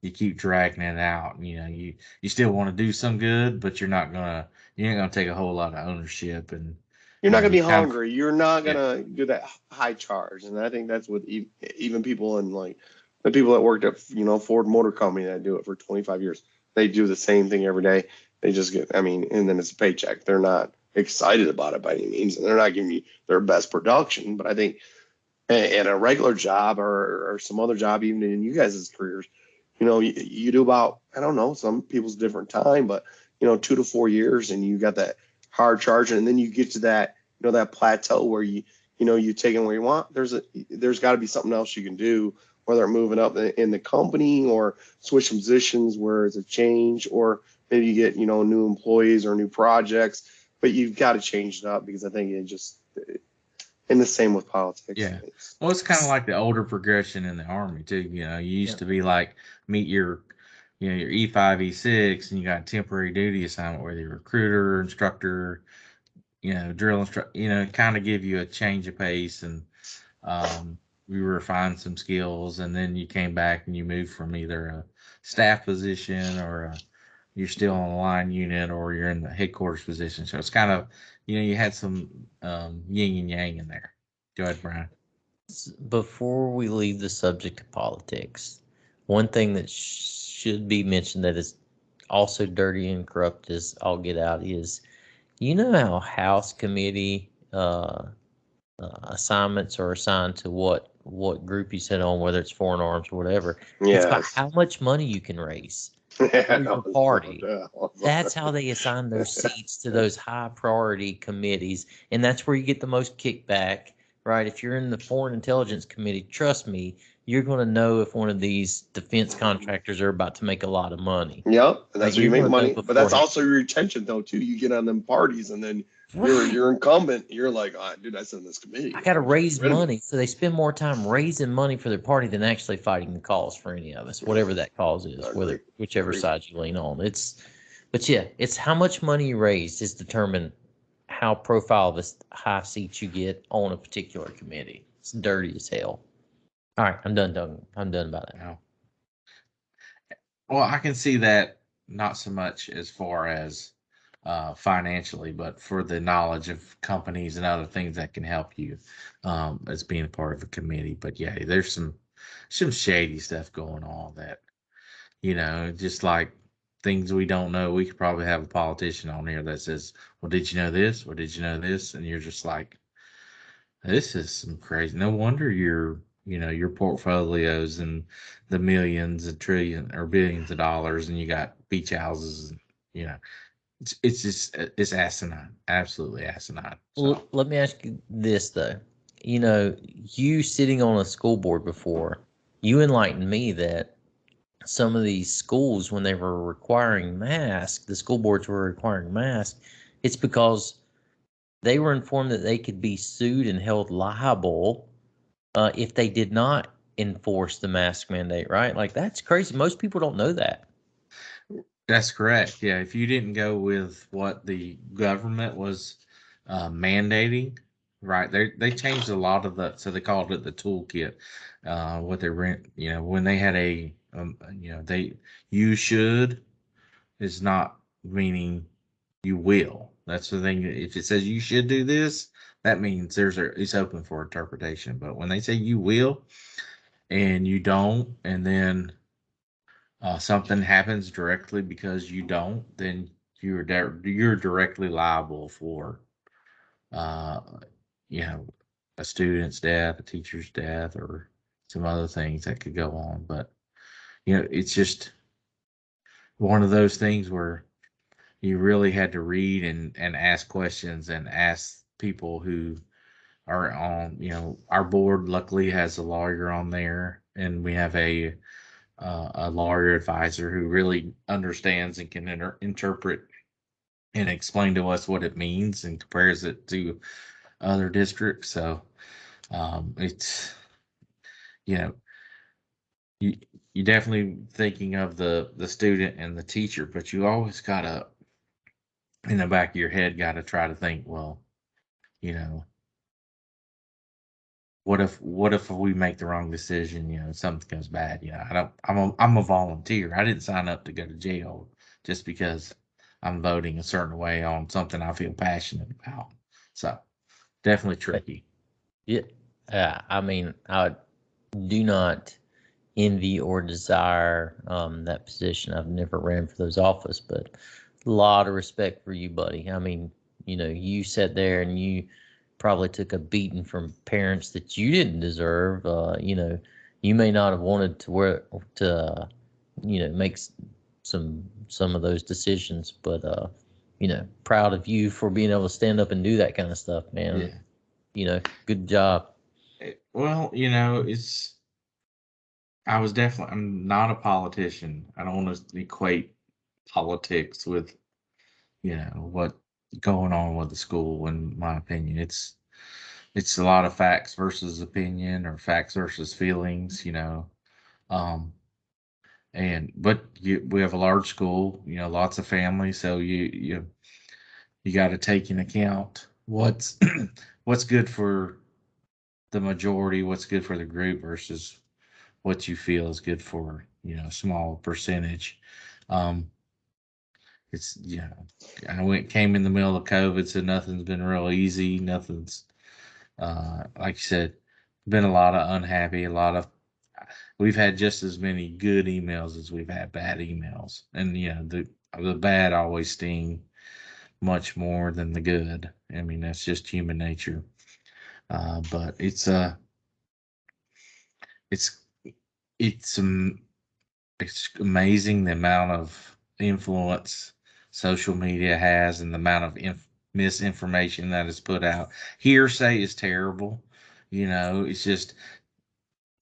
you keep dragging it out. You still want to do some good, but you're not going to take a whole lot of ownership and, you're not going to be hungry. You're not going to do that high charge. And I think that's what even people in like the people that worked at, Ford Motor Company that do it for 25 years, they do the same thing every day. They just get, and then it's a paycheck. They're not excited about it by any means. And they're not giving you their best production. But I think at a regular job or some other job, even in you guys' careers, you do about, I don't know, some people's different time, but, 2 to 4 years and you got that hard charge, and then you get to that that plateau where you take it where you want. There's got to be something else you can do, whether moving up in the company or switching positions where it's a change, or maybe you get new employees or new projects, but you've got to change it up because I think and the same with politics. Yeah, well, it's kind of like the older progression in the Army too. You used to be like meet your your E5, E6, and you got a temporary duty assignment where you're recruiter, instructor, drill instructor, kind of give you a change of pace, and you refine some skills, and then you came back and you moved from either a staff position or you're still on the line unit or you're in the headquarters position. So it's kind of, you had some yin and yang in there. Go ahead, Brian. Before we leave the subject of politics, one thing that should be mentioned that is also dirty and corrupt as all get out is, how House committee assignments are assigned to what group you sit on, whether it's foreign arms or whatever. It's about Yes. how much money you can raise for your party. Yeah. That's how they assign those seats to those high priority committees, and that's where you get the most kickback, right? If you're in the Foreign Intelligence Committee, trust me, you're going to know if one of these defense contractors are about to make a lot of money. Yep, and that's Right, where you you're make gonna know money. But that's beforehand. also your retention though too. You get on them parties and then Right. you're incumbent. You're like, oh, dude, I sit in this committee. I got to raise Rid of me. money, so they spend more time raising money for their party than actually fighting the cause for any of us, whatever that cause is, Agree. whichever Agree. side you lean on. But yeah, it's how much money you raise is determined how profile this high seats you get on a particular committee. It's dirty as hell. All right, I'm done. I'm done about it. No. Well, I can see that not so much as far as financially, but for the knowledge of companies and other things that can help you as being a part of a committee. But yeah, there's some shady stuff going on that, just like things we don't know. We could probably have a politician on here that says, well, did you know this? Or did you know this? And you're just like, this is some crazy. No wonder your portfolios and the millions and trillion or billions of dollars, and you got beach houses. And, it's just it's asinine, absolutely asinine. So Let me ask you this though. You sitting on a school board before, you enlightened me that some of these schools, when they were requiring masks, the school boards were requiring masks, it's because they were informed that they could be sued and held liable if they did not enforce the mask mandate, right? Like, that's crazy. Most people don't know that. that's correct. Yeah, if you didn't go with what the government was mandating, right? They changed a lot of the, so they called it the toolkit. What they rent, when they had you should is not meaning you will. That's the thing. If it says you should do this, that means it's open for interpretation. But when they say you will and you don't, and then something happens directly because you don't, then you're directly liable for, uh, a student's death, a teacher's death, or some other things that could go on. But it's just one of those things where you really had to read and ask questions and ask people who are on, our board luckily has a lawyer on there, and we have a lawyer advisor who really understands and can interpret and explain to us what it means and compares it to other districts. So it's, you know, you you definitely thinking of the student and the teacher, but you always gotta, in the back of your head, gotta try to think, well, you know, what if we make the wrong decision, something goes bad. I'm a volunteer. I didn't sign up to go to jail just because I'm voting a certain way on something I feel passionate about. So definitely tricky. Yeah. I mean, I do not envy or desire that position. I've never ran for those office, but a lot of respect for you, buddy. I mean, you sat there and you probably took a beating from parents that you didn't deserve. You may not have wanted to make some of those decisions, but proud of you for being able to stand up and do that kind of stuff, man. Yeah. Good job. Well, I'm not a politician. I don't want to equate politics with, what going on with the school. In my opinion, it's a lot of facts versus opinion or facts versus feelings, um, but we have a large school, lots of families. So you got to take into account what's, what's good for the majority, what's good for the group versus what you feel is good for, a small percentage. Um, it's, came in the middle of COVID, so nothing's been real easy. Nothing's, like you said, been a lot of unhappy, we've had just as many good emails as we've had bad emails. And, the bad always sting much more than the good. I mean, that's just human nature. But it's, it's, it's amazing the amount of influence social media has and the amount of misinformation that is put out. Hearsay is terrible. It's just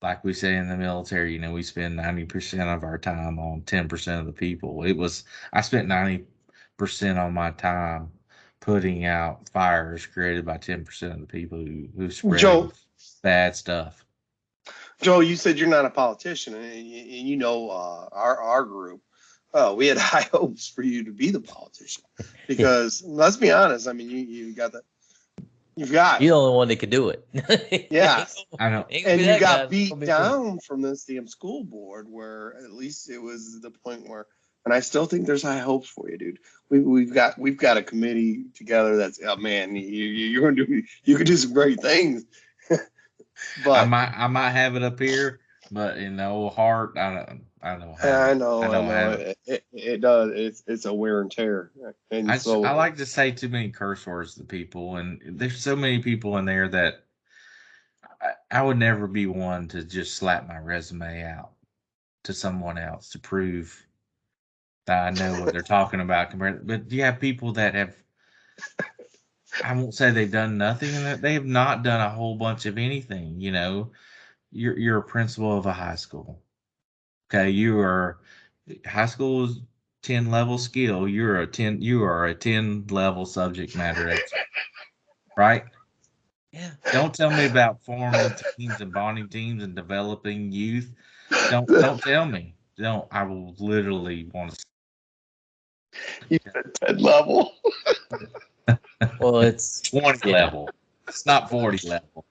like we say in the military, we spend 90% of our time on 10% of the people. I spent 90% on my time putting out fires created by 10% of the people who spread Joe, bad stuff. Joe, you said you're not a politician, and our group. Oh, we had high hopes for you to be the politician because let's be honest. I mean, you've got you're the only one that could do it. Yeah, I know. And you got beat down from this damn school board, where at least it was the point where, and I still think there's high hopes for you, dude. We've got a committee together that's, oh man, you're gonna do, you can do some great things. But I might have it up here, but in the old heart, I don't I have know. It does. It's a wear and tear, and I like to say too many curse words to people, and there's so many people in there that I would never be one to just slap my resume out to someone else to prove that I know what they're talking about. But you have people that have, I won't say they've done nothing, and that they have not done a whole bunch of anything. You're a principal of a high school. Okay, high school is 10 level skill. You are a 10 level subject matter expert, right? Yeah. Don't tell me about forming teams and bonding teams and developing youth. Don't tell me. I will literally want to. You said 10 level. Well, it's 20 level. It's not 40 level.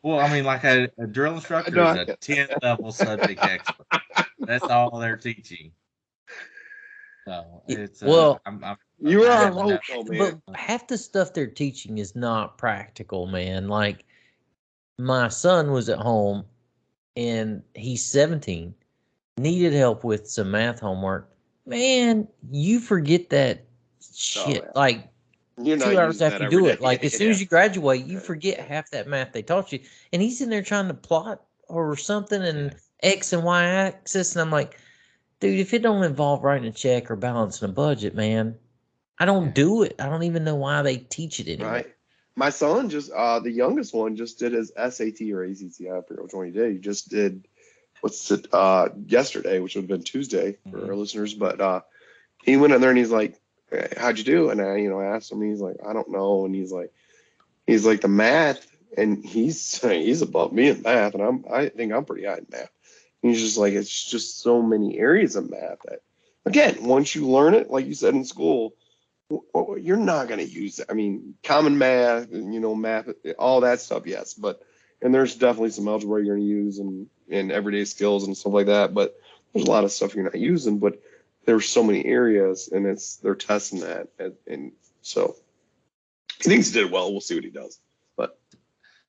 Well, I mean, like a drill instructor is a 10 level subject expert. That's all they're teaching. So it's you were on hope, though, man. But half the stuff they're teaching is not practical, man. Like my son was at home and he's 17, needed help with some math homework. Man, you forget that shit. yeah. Like You're 2 hours after you do it. Like as soon as you graduate, you forget half that math they taught you. And he's in there trying to plot or something and X and Y axis. And I'm like, dude, if it don't involve writing a check or balancing a budget, man, I don't do it. I don't even know why they teach it anymore. Right. My son just, the youngest one, just did his SAT or ACT. I forget which one he did. He just did yesterday, which would have been Tuesday for our listeners. But he went in there and he's like, "How'd you do?" And I, asked him. He's like, "I don't know." And he's like the math, and he's above me in math, and I think I'm pretty high in math. And he's just like, it's just so many areas of math that, again, once you learn it, like you said in school, you're not going to use it. I mean, common math, math, all that stuff, yes. And there's definitely some algebra you're going to use and everyday skills and stuff like that. But there's a lot of stuff you're not using. But there's so many areas, and they're testing that. And so he thinks he did well. We'll see what he does. But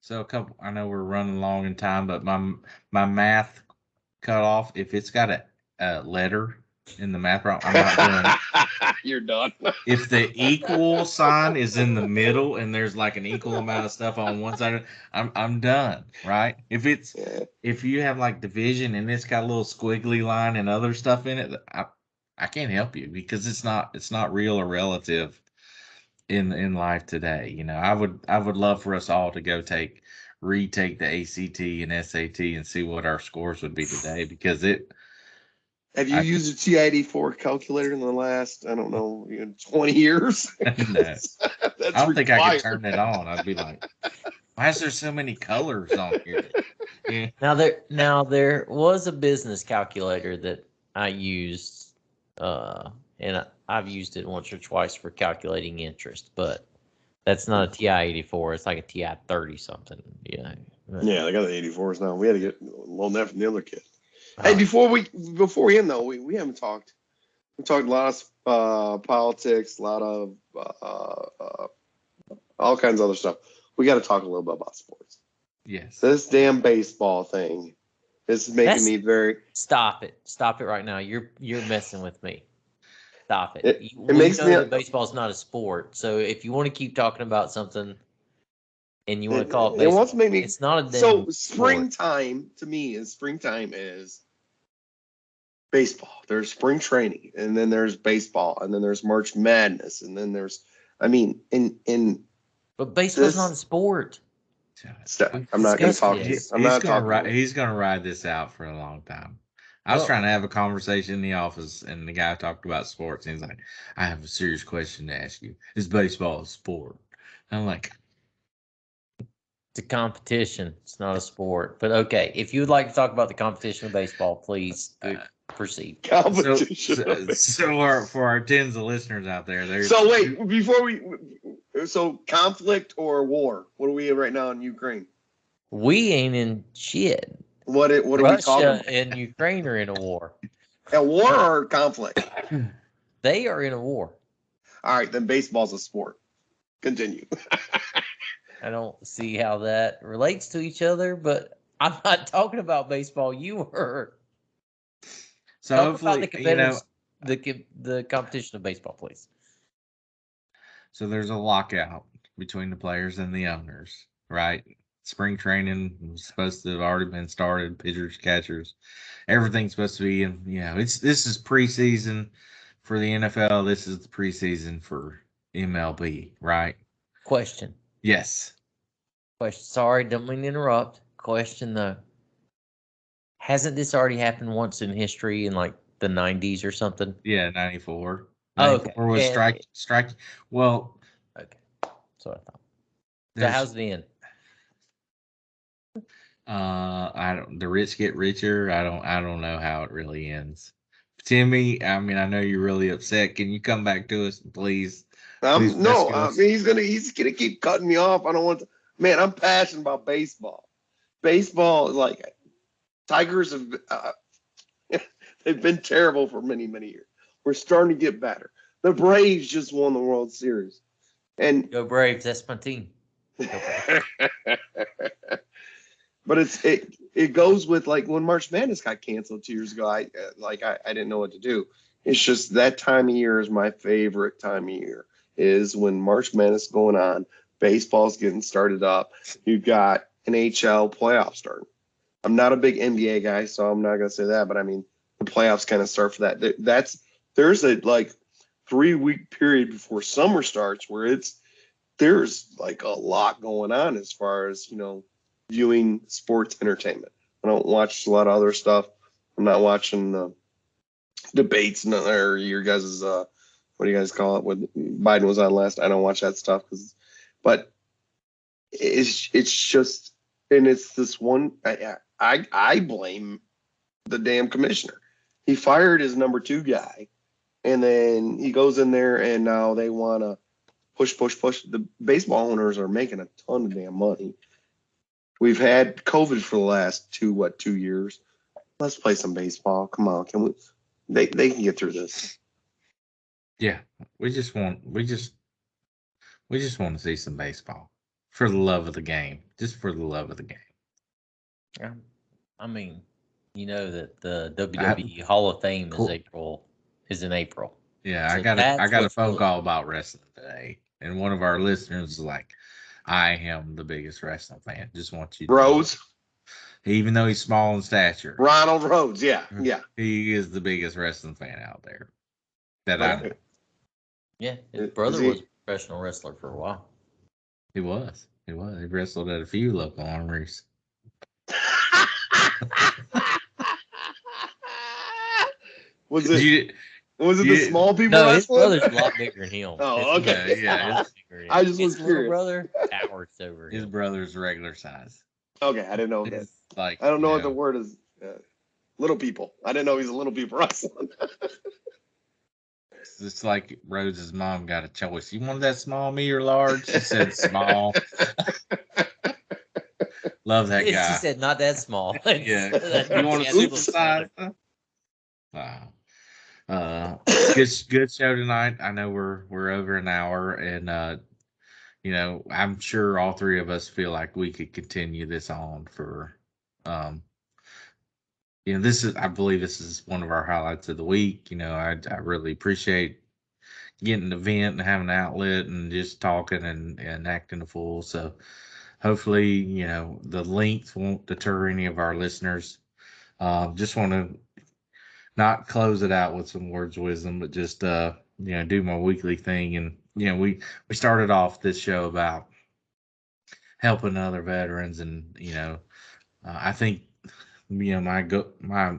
so I know we're running long in time, but my math cutoff, if it's got a letter in the math problem, I'm not doing it. You're done. If the equal sign is in the middle and there's like an equal amount of stuff on one side, I'm done, right? If you have like division and it's got a little squiggly line and other stuff in it, I can't help you because it's not real or relative in life today. I would love for us all to go retake the ACT and SAT and see what our scores would be today, because have you used a TID4 calculator in the last, I don't know, 20 years? No. I don't think I could turn it on. I'd be like, why is there so many colors on here? Yeah. Now there was a business calculator that I used, and I've used it once or twice for calculating interest, but that's not a TI-84. It's like a TI-30 something. Yeah. Yeah, they got the 84s now. We had to get a little net from the other kid. Hey, before we end though, we haven't talked We talked a lot of politics, a lot of all kinds of other stuff. We got to talk a little bit about sports. Yes. This damn baseball thing is making me very. Stop it! Stop it right now! You're messing with me. Stop it! It We makes know me. that baseball's not a sport, so if you want to keep talking about something and you want to call it It wants baseball, to make me. it's not a damn So sport. springtime to me is baseball. There's spring training, and then there's baseball, and then there's March Madness, and then there's. I mean, in But baseball's this. not a sport. I'm not going to discussed talk. this. I'm not talking. He's gonna ride this out for a long time. I was Well- trying to have a conversation in the office, and the guy talked about sports, and he's like, "I have a serious question to ask you. Is baseball a sport?" And I'm like, It's a competition. It's not a sport. But okay, if you would like to talk about the competition of baseball, please proceed. Competition. so for our tens of listeners out there, there's So wait, before so conflict or war? What are we in right now in Ukraine? We ain't in shit. What are we talking Russia about? and Ukraine are in a war. A war or conflict? They are in a war. All right, then baseball's a sport. Continue. I don't see how that relates to each other, but I'm not talking about baseball. You were. so Talk hopefully about the you know. the competition of baseball, please. So there's a lockout between the players and the owners, right? Spring training was supposed to have already been started. Pitchers, catchers, everything's supposed to be in. This is preseason for the NFL. This is the preseason for MLB, right? Question. Yes. Question. Sorry, don't mean to interrupt. Question though. Hasn't this already happened once in history in like the 90s or something? Yeah, 94. Oh, okay. 94 was strike. Well, Okay. That's what I thought. So how's the end? I don't. The rich get richer. I don't know how it really ends. Timmy, I mean, I know you're really upset. Can you come back to us, please? Please No, rescue I us. mean he's gonna keep cutting me off. I don't want to. Man, I'm passionate about baseball. Baseball is like Tigers have they've been terrible for many years. We're starting to get better. The Braves just won the World Series, and Go Braves. That's my team. Go Braves. but it goes with like when March Madness got canceled 2 years ago. I didn't know what to do. It's just that time of year is my favorite time of year. Is when March Madness is going on, baseball's getting started up. You've got NHL playoffs starting. I'm not a big NBA guy, so I'm not gonna say that, but I mean the playoffs kind of start for that. There's a like 3-week period before summer starts where there's like a lot going on as far as viewing sports entertainment. I don't watch a lot of other stuff. I'm not watching the debates or your guys' what do you guys call it when Biden was on last. I don't watch that stuff but it's just, and it's this one. I blame the damn commissioner. He fired his number 2 guy, and then he goes in there, and now they want to push. The baseball owners are making a ton of damn money. We've had COVID for the last 2 years. Let's play some baseball. Come on, can we? They can get through this. Yeah, we just want to see some baseball for the love of the game, just for the love of the game. I mean, you know that the WWE Hall of Fame is in April. Yeah, So I got a what's phone really- call about wrestling today, and one of our listeners is like, "I am the biggest wrestling fan. Just want you to know." Rhodes, Even though he's small in stature, Ronald Rhodes, yeah, he is the biggest wrestling fan out there that I know. Yeah, his Is brother he- was a professional wrestler for a while. He was. He wrestled at a few local armories. Was it You- the small people No, his wrestling? brother's a lot bigger than him. Oh, His okay. brother's a Yeah, lot bigger than I him. just His was little curious. brother towers over his him. brother's regular size. Okay, I didn't know that. He's like, I don't know what the word is. Little people. I didn't know he's a little people wrestling. It's like Rhodes' mom got a choice. You want that small, me, or large? She said small. Love that guy. She said, "Not that small." Yeah. That You want a yeah, super little size? brother. Wow. Good show tonight. I know we're over an hour, and I'm sure all three of us feel like we could continue this on for, um, I believe this is one of our highlights of the week. I really appreciate getting an event and having an outlet and just talking and acting a fool. So hopefully, the length won't deter any of our listeners. Just want to not close it out with some words of wisdom, but just do my weekly thing. And we started off this show about helping other veterans, and I think my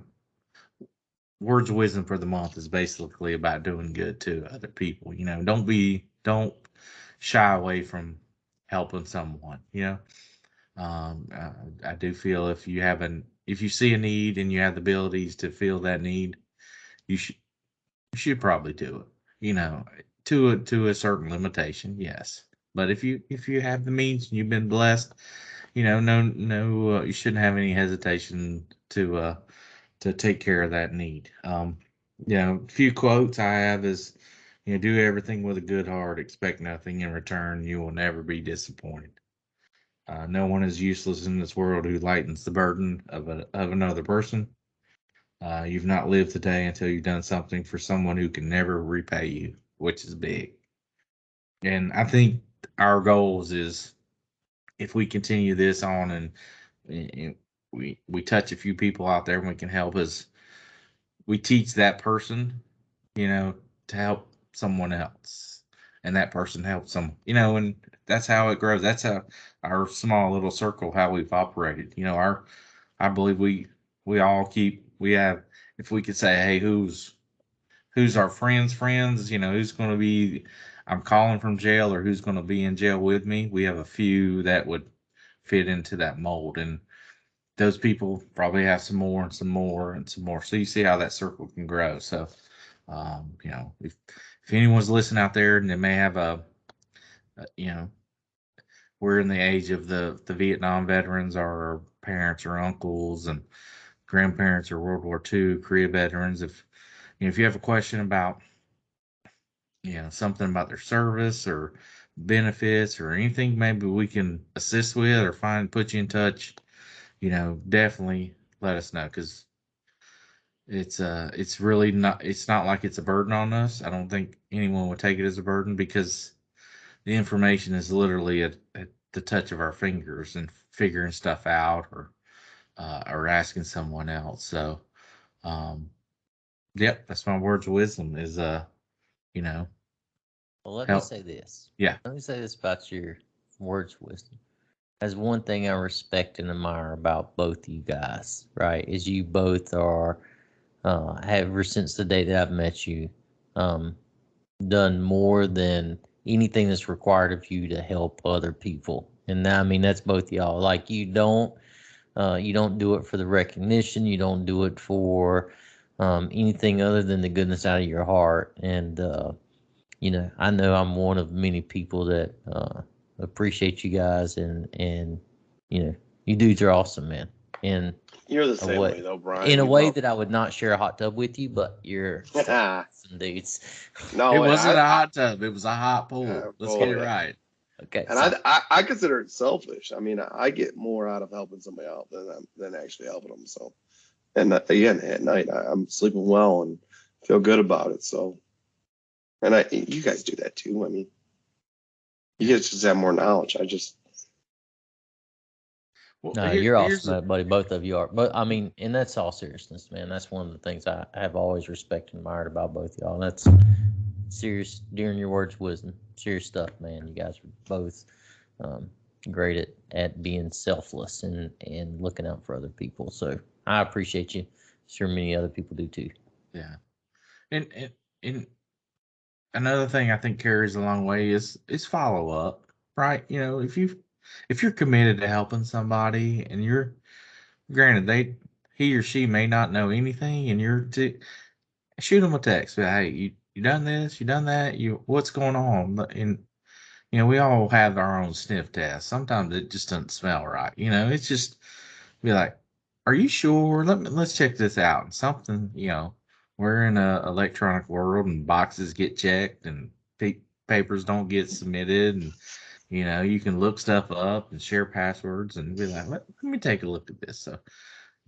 words of wisdom for the month is basically about doing good to other people. Don't shy away from helping someone. I do feel if you see a need and you have the abilities to fill that need, you should probably do it. To a certain limitation, yes. But if you have the means and you've been blessed, no, you shouldn't have any hesitation to take care of that need. A few quotes I have is, do everything with a good heart, expect nothing in return. You will never be disappointed. No one is useless in this world who lightens the burden of another person. You've not lived today until you've done something for someone who can never repay you, which is big. And I think our goals is, if we continue this on and we touch a few people out there and we can help us, we teach that person, to help someone else, and that person helps them, and that's how it grows. That's how our small little circle, how we've operated. I believe we all we have, if we could say, hey, who's our friends, who's going to be, I'm calling from jail, or who's going to be in jail with me. We have a few that would fit into that mold, and those people probably have some more and some more and some more. So you see how that circle can grow. So, if anyone's listening out there and they may have we're in the age of the Vietnam veterans, our parents or uncles and grandparents or World War II, Korea veterans. If you have a question about, something about their service or benefits or anything, maybe we can assist with or put you in touch, definitely let us know, because it's really not, it's not like it's a burden on us. I don't think anyone would take it as a burden, because the information is literally at the touch of our fingers, and figuring stuff out, or asking someone else. So, yep, that's my words of wisdom is, you know, Well, let me help. say this. Yeah. Let me say this about your words of wisdom. That's one thing I respect and admire about both you guys, right? Is you both are, ever since the day that I've met you, um, done more than anything that's required of you to help other people. And I mean, that's both y'all. Like, you don't do it for the recognition. You don't do it for anything other than the goodness out of your heart. And I know I'm one of many people that appreciate you guys, and you dudes are awesome, man. And You're the a same way, way though, Brian. in a We way love- that I would not share a hot tub with you, but you're some dudes. No, It and wasn't a hot tub. It was a hot pool. Let's get it yeah. right. Okay, And so, I consider it selfish. I mean, I get more out of helping somebody out than actually helping them. So, and again, at night I'm sleeping well and feel good about it. So, and you guys do that too. I mean, you guys just have more knowledge. Well, no, you're awesome, buddy. Both of you are. But I mean, and that's all seriousness, man. That's one of the things I have always respected and admired about both y'all. That's serious, during your words of wisdom. Serious stuff, man. You guys are both great at being selfless and looking out for other people. So I appreciate you. Sure, many other people do too. Yeah. And another thing I think carries a long way is follow up, right? If you're committed to helping somebody, and you're, granted, he or she may not know anything, and shoot them a text. Hey, you done this? You done that? What's going on? And we all have our own sniff test. Sometimes it just doesn't smell right. It's just be like, are you sure? Let's check this out. And something, we're in a electronic world, and boxes get checked, and papers don't get submitted, and you can look stuff up and share passwords and be like, let me take a look at this. So,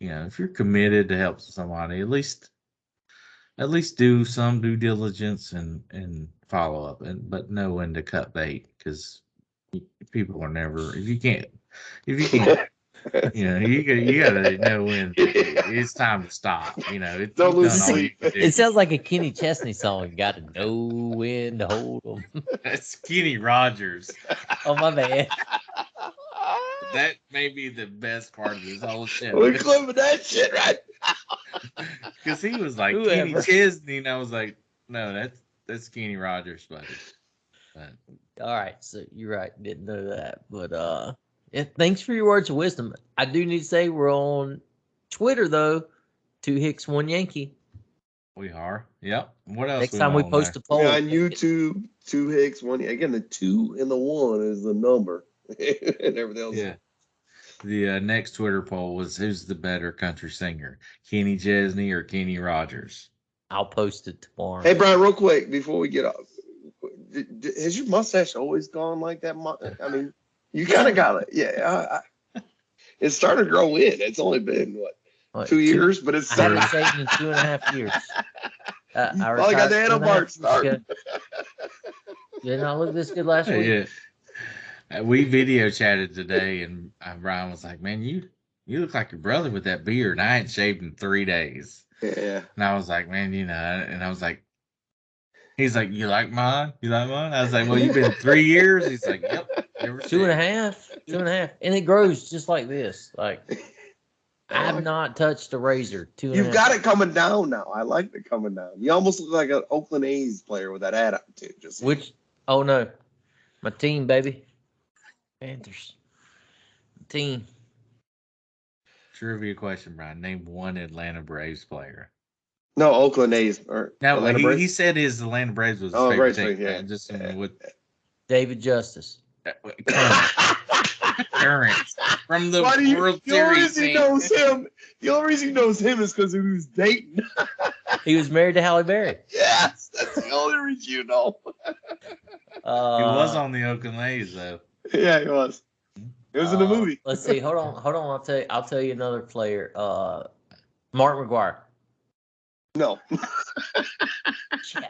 if you're committed to help somebody, at least do some due diligence and follow up, but know when to cut bait, because people are never, if you can't you gotta know when it's time to stop. Don't you've lose done all you sleep. can do. It sounds like a Kenny Chesney song. You got to know when to hold them. That's Kenny Rogers. Oh, my bad. That may be the best part of this whole show. We're clipping that shit right. Because he was like Whoever. Kenny Chesney, and I was like, no, that's Kenny Rogers, buddy. But All right, so you're right. Didn't know that, but yeah, thanks for your words of wisdom. I do need to say we're on Twitter though. 2 Hicks, 1 Yankee. we are. Yep. What else? Next time we post a poll, On YouTube, 2 Hicks, 1. Again, the 2 and the 1 is the number, and everything else. Yeah. The next Twitter poll was, who's the better country singer, Kenny Chesney or Kenny Rogers? I'll post it tomorrow. Hey, Brian, real quick before we get off, has your mustache always gone like that? I mean, you kind of got it. Yeah, it's starting to grow in. It's only been What, 2 years, but it's I starting. haven't shaved in 2.5 years. I Probably got the retired 2.5 handlebar years started. ago. Didn't I look this good last week? Yeah. We video chatted today, and Brian was like, "Man, you look like your brother with that beard." And I ain't shaved in 3 days, Yeah. and I was like, "Man, and I was like, he's like, you like mine? You like mine?" I was like, "Well, you've been 3 years." He's like, "Yep, never 2.5, 2.5, and it grows just like this. Like I have not touched a razor. 2.5. You've got it coming down now. I like it coming down. You almost look like an Oakland A's player with that attitude. Just Which? Oh no, my team, baby, Panthers. Team. Trivia question, Brian. Name one Atlanta Braves player. no Oakland A's or No, Atlanta he Braves? said his Atlanta Braves was his Oh, favorite Braves, team. yeah. Just Yeah. with David Justice. current from the Why do you, World the only Series. reason he team. knows him. The only reason he knows him is because he was dating. He was married to Halle Berry. Yes, that's the only reason you know. He was on the Oakland A's though. Yeah, he was. It was in the movie. Let's see. Hold on. I'll tell you another player. Mark McGuire. No. Shit.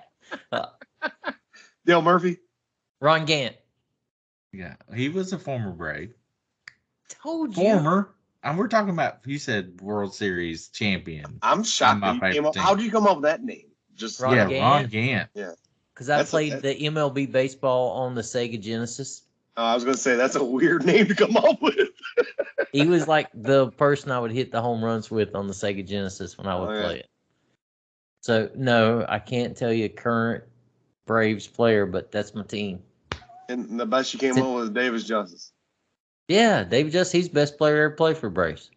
Dale Murphy. Ron Gant. Yeah, he was a former Brave. Told you. Former. And we're talking about, you said World Series champion. I'm shocked my that you came favorite up. team. How'd you come up with that name? Just Ron Yeah, Gant. Ron Gant. Because I That's played the MLB baseball on the Sega Genesis. I was gonna say that's a weird name to come up with. He was like the person I would hit the home runs with on the Sega Genesis when I would play it. So no, I can't tell you a current Braves player, but that's my team. And the best you came up with was Davis Justice. Yeah, David Justice, he's the best player ever played for Braves.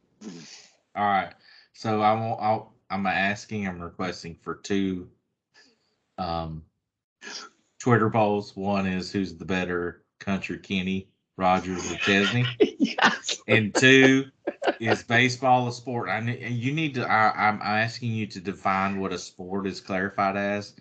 All right. So I'm requesting for 2 Twitter polls. One is, who's the better country, Kenny Rogers or Chesney? Yes. And 2 is baseball a sport? I'm asking you to define what a sport is clarified as.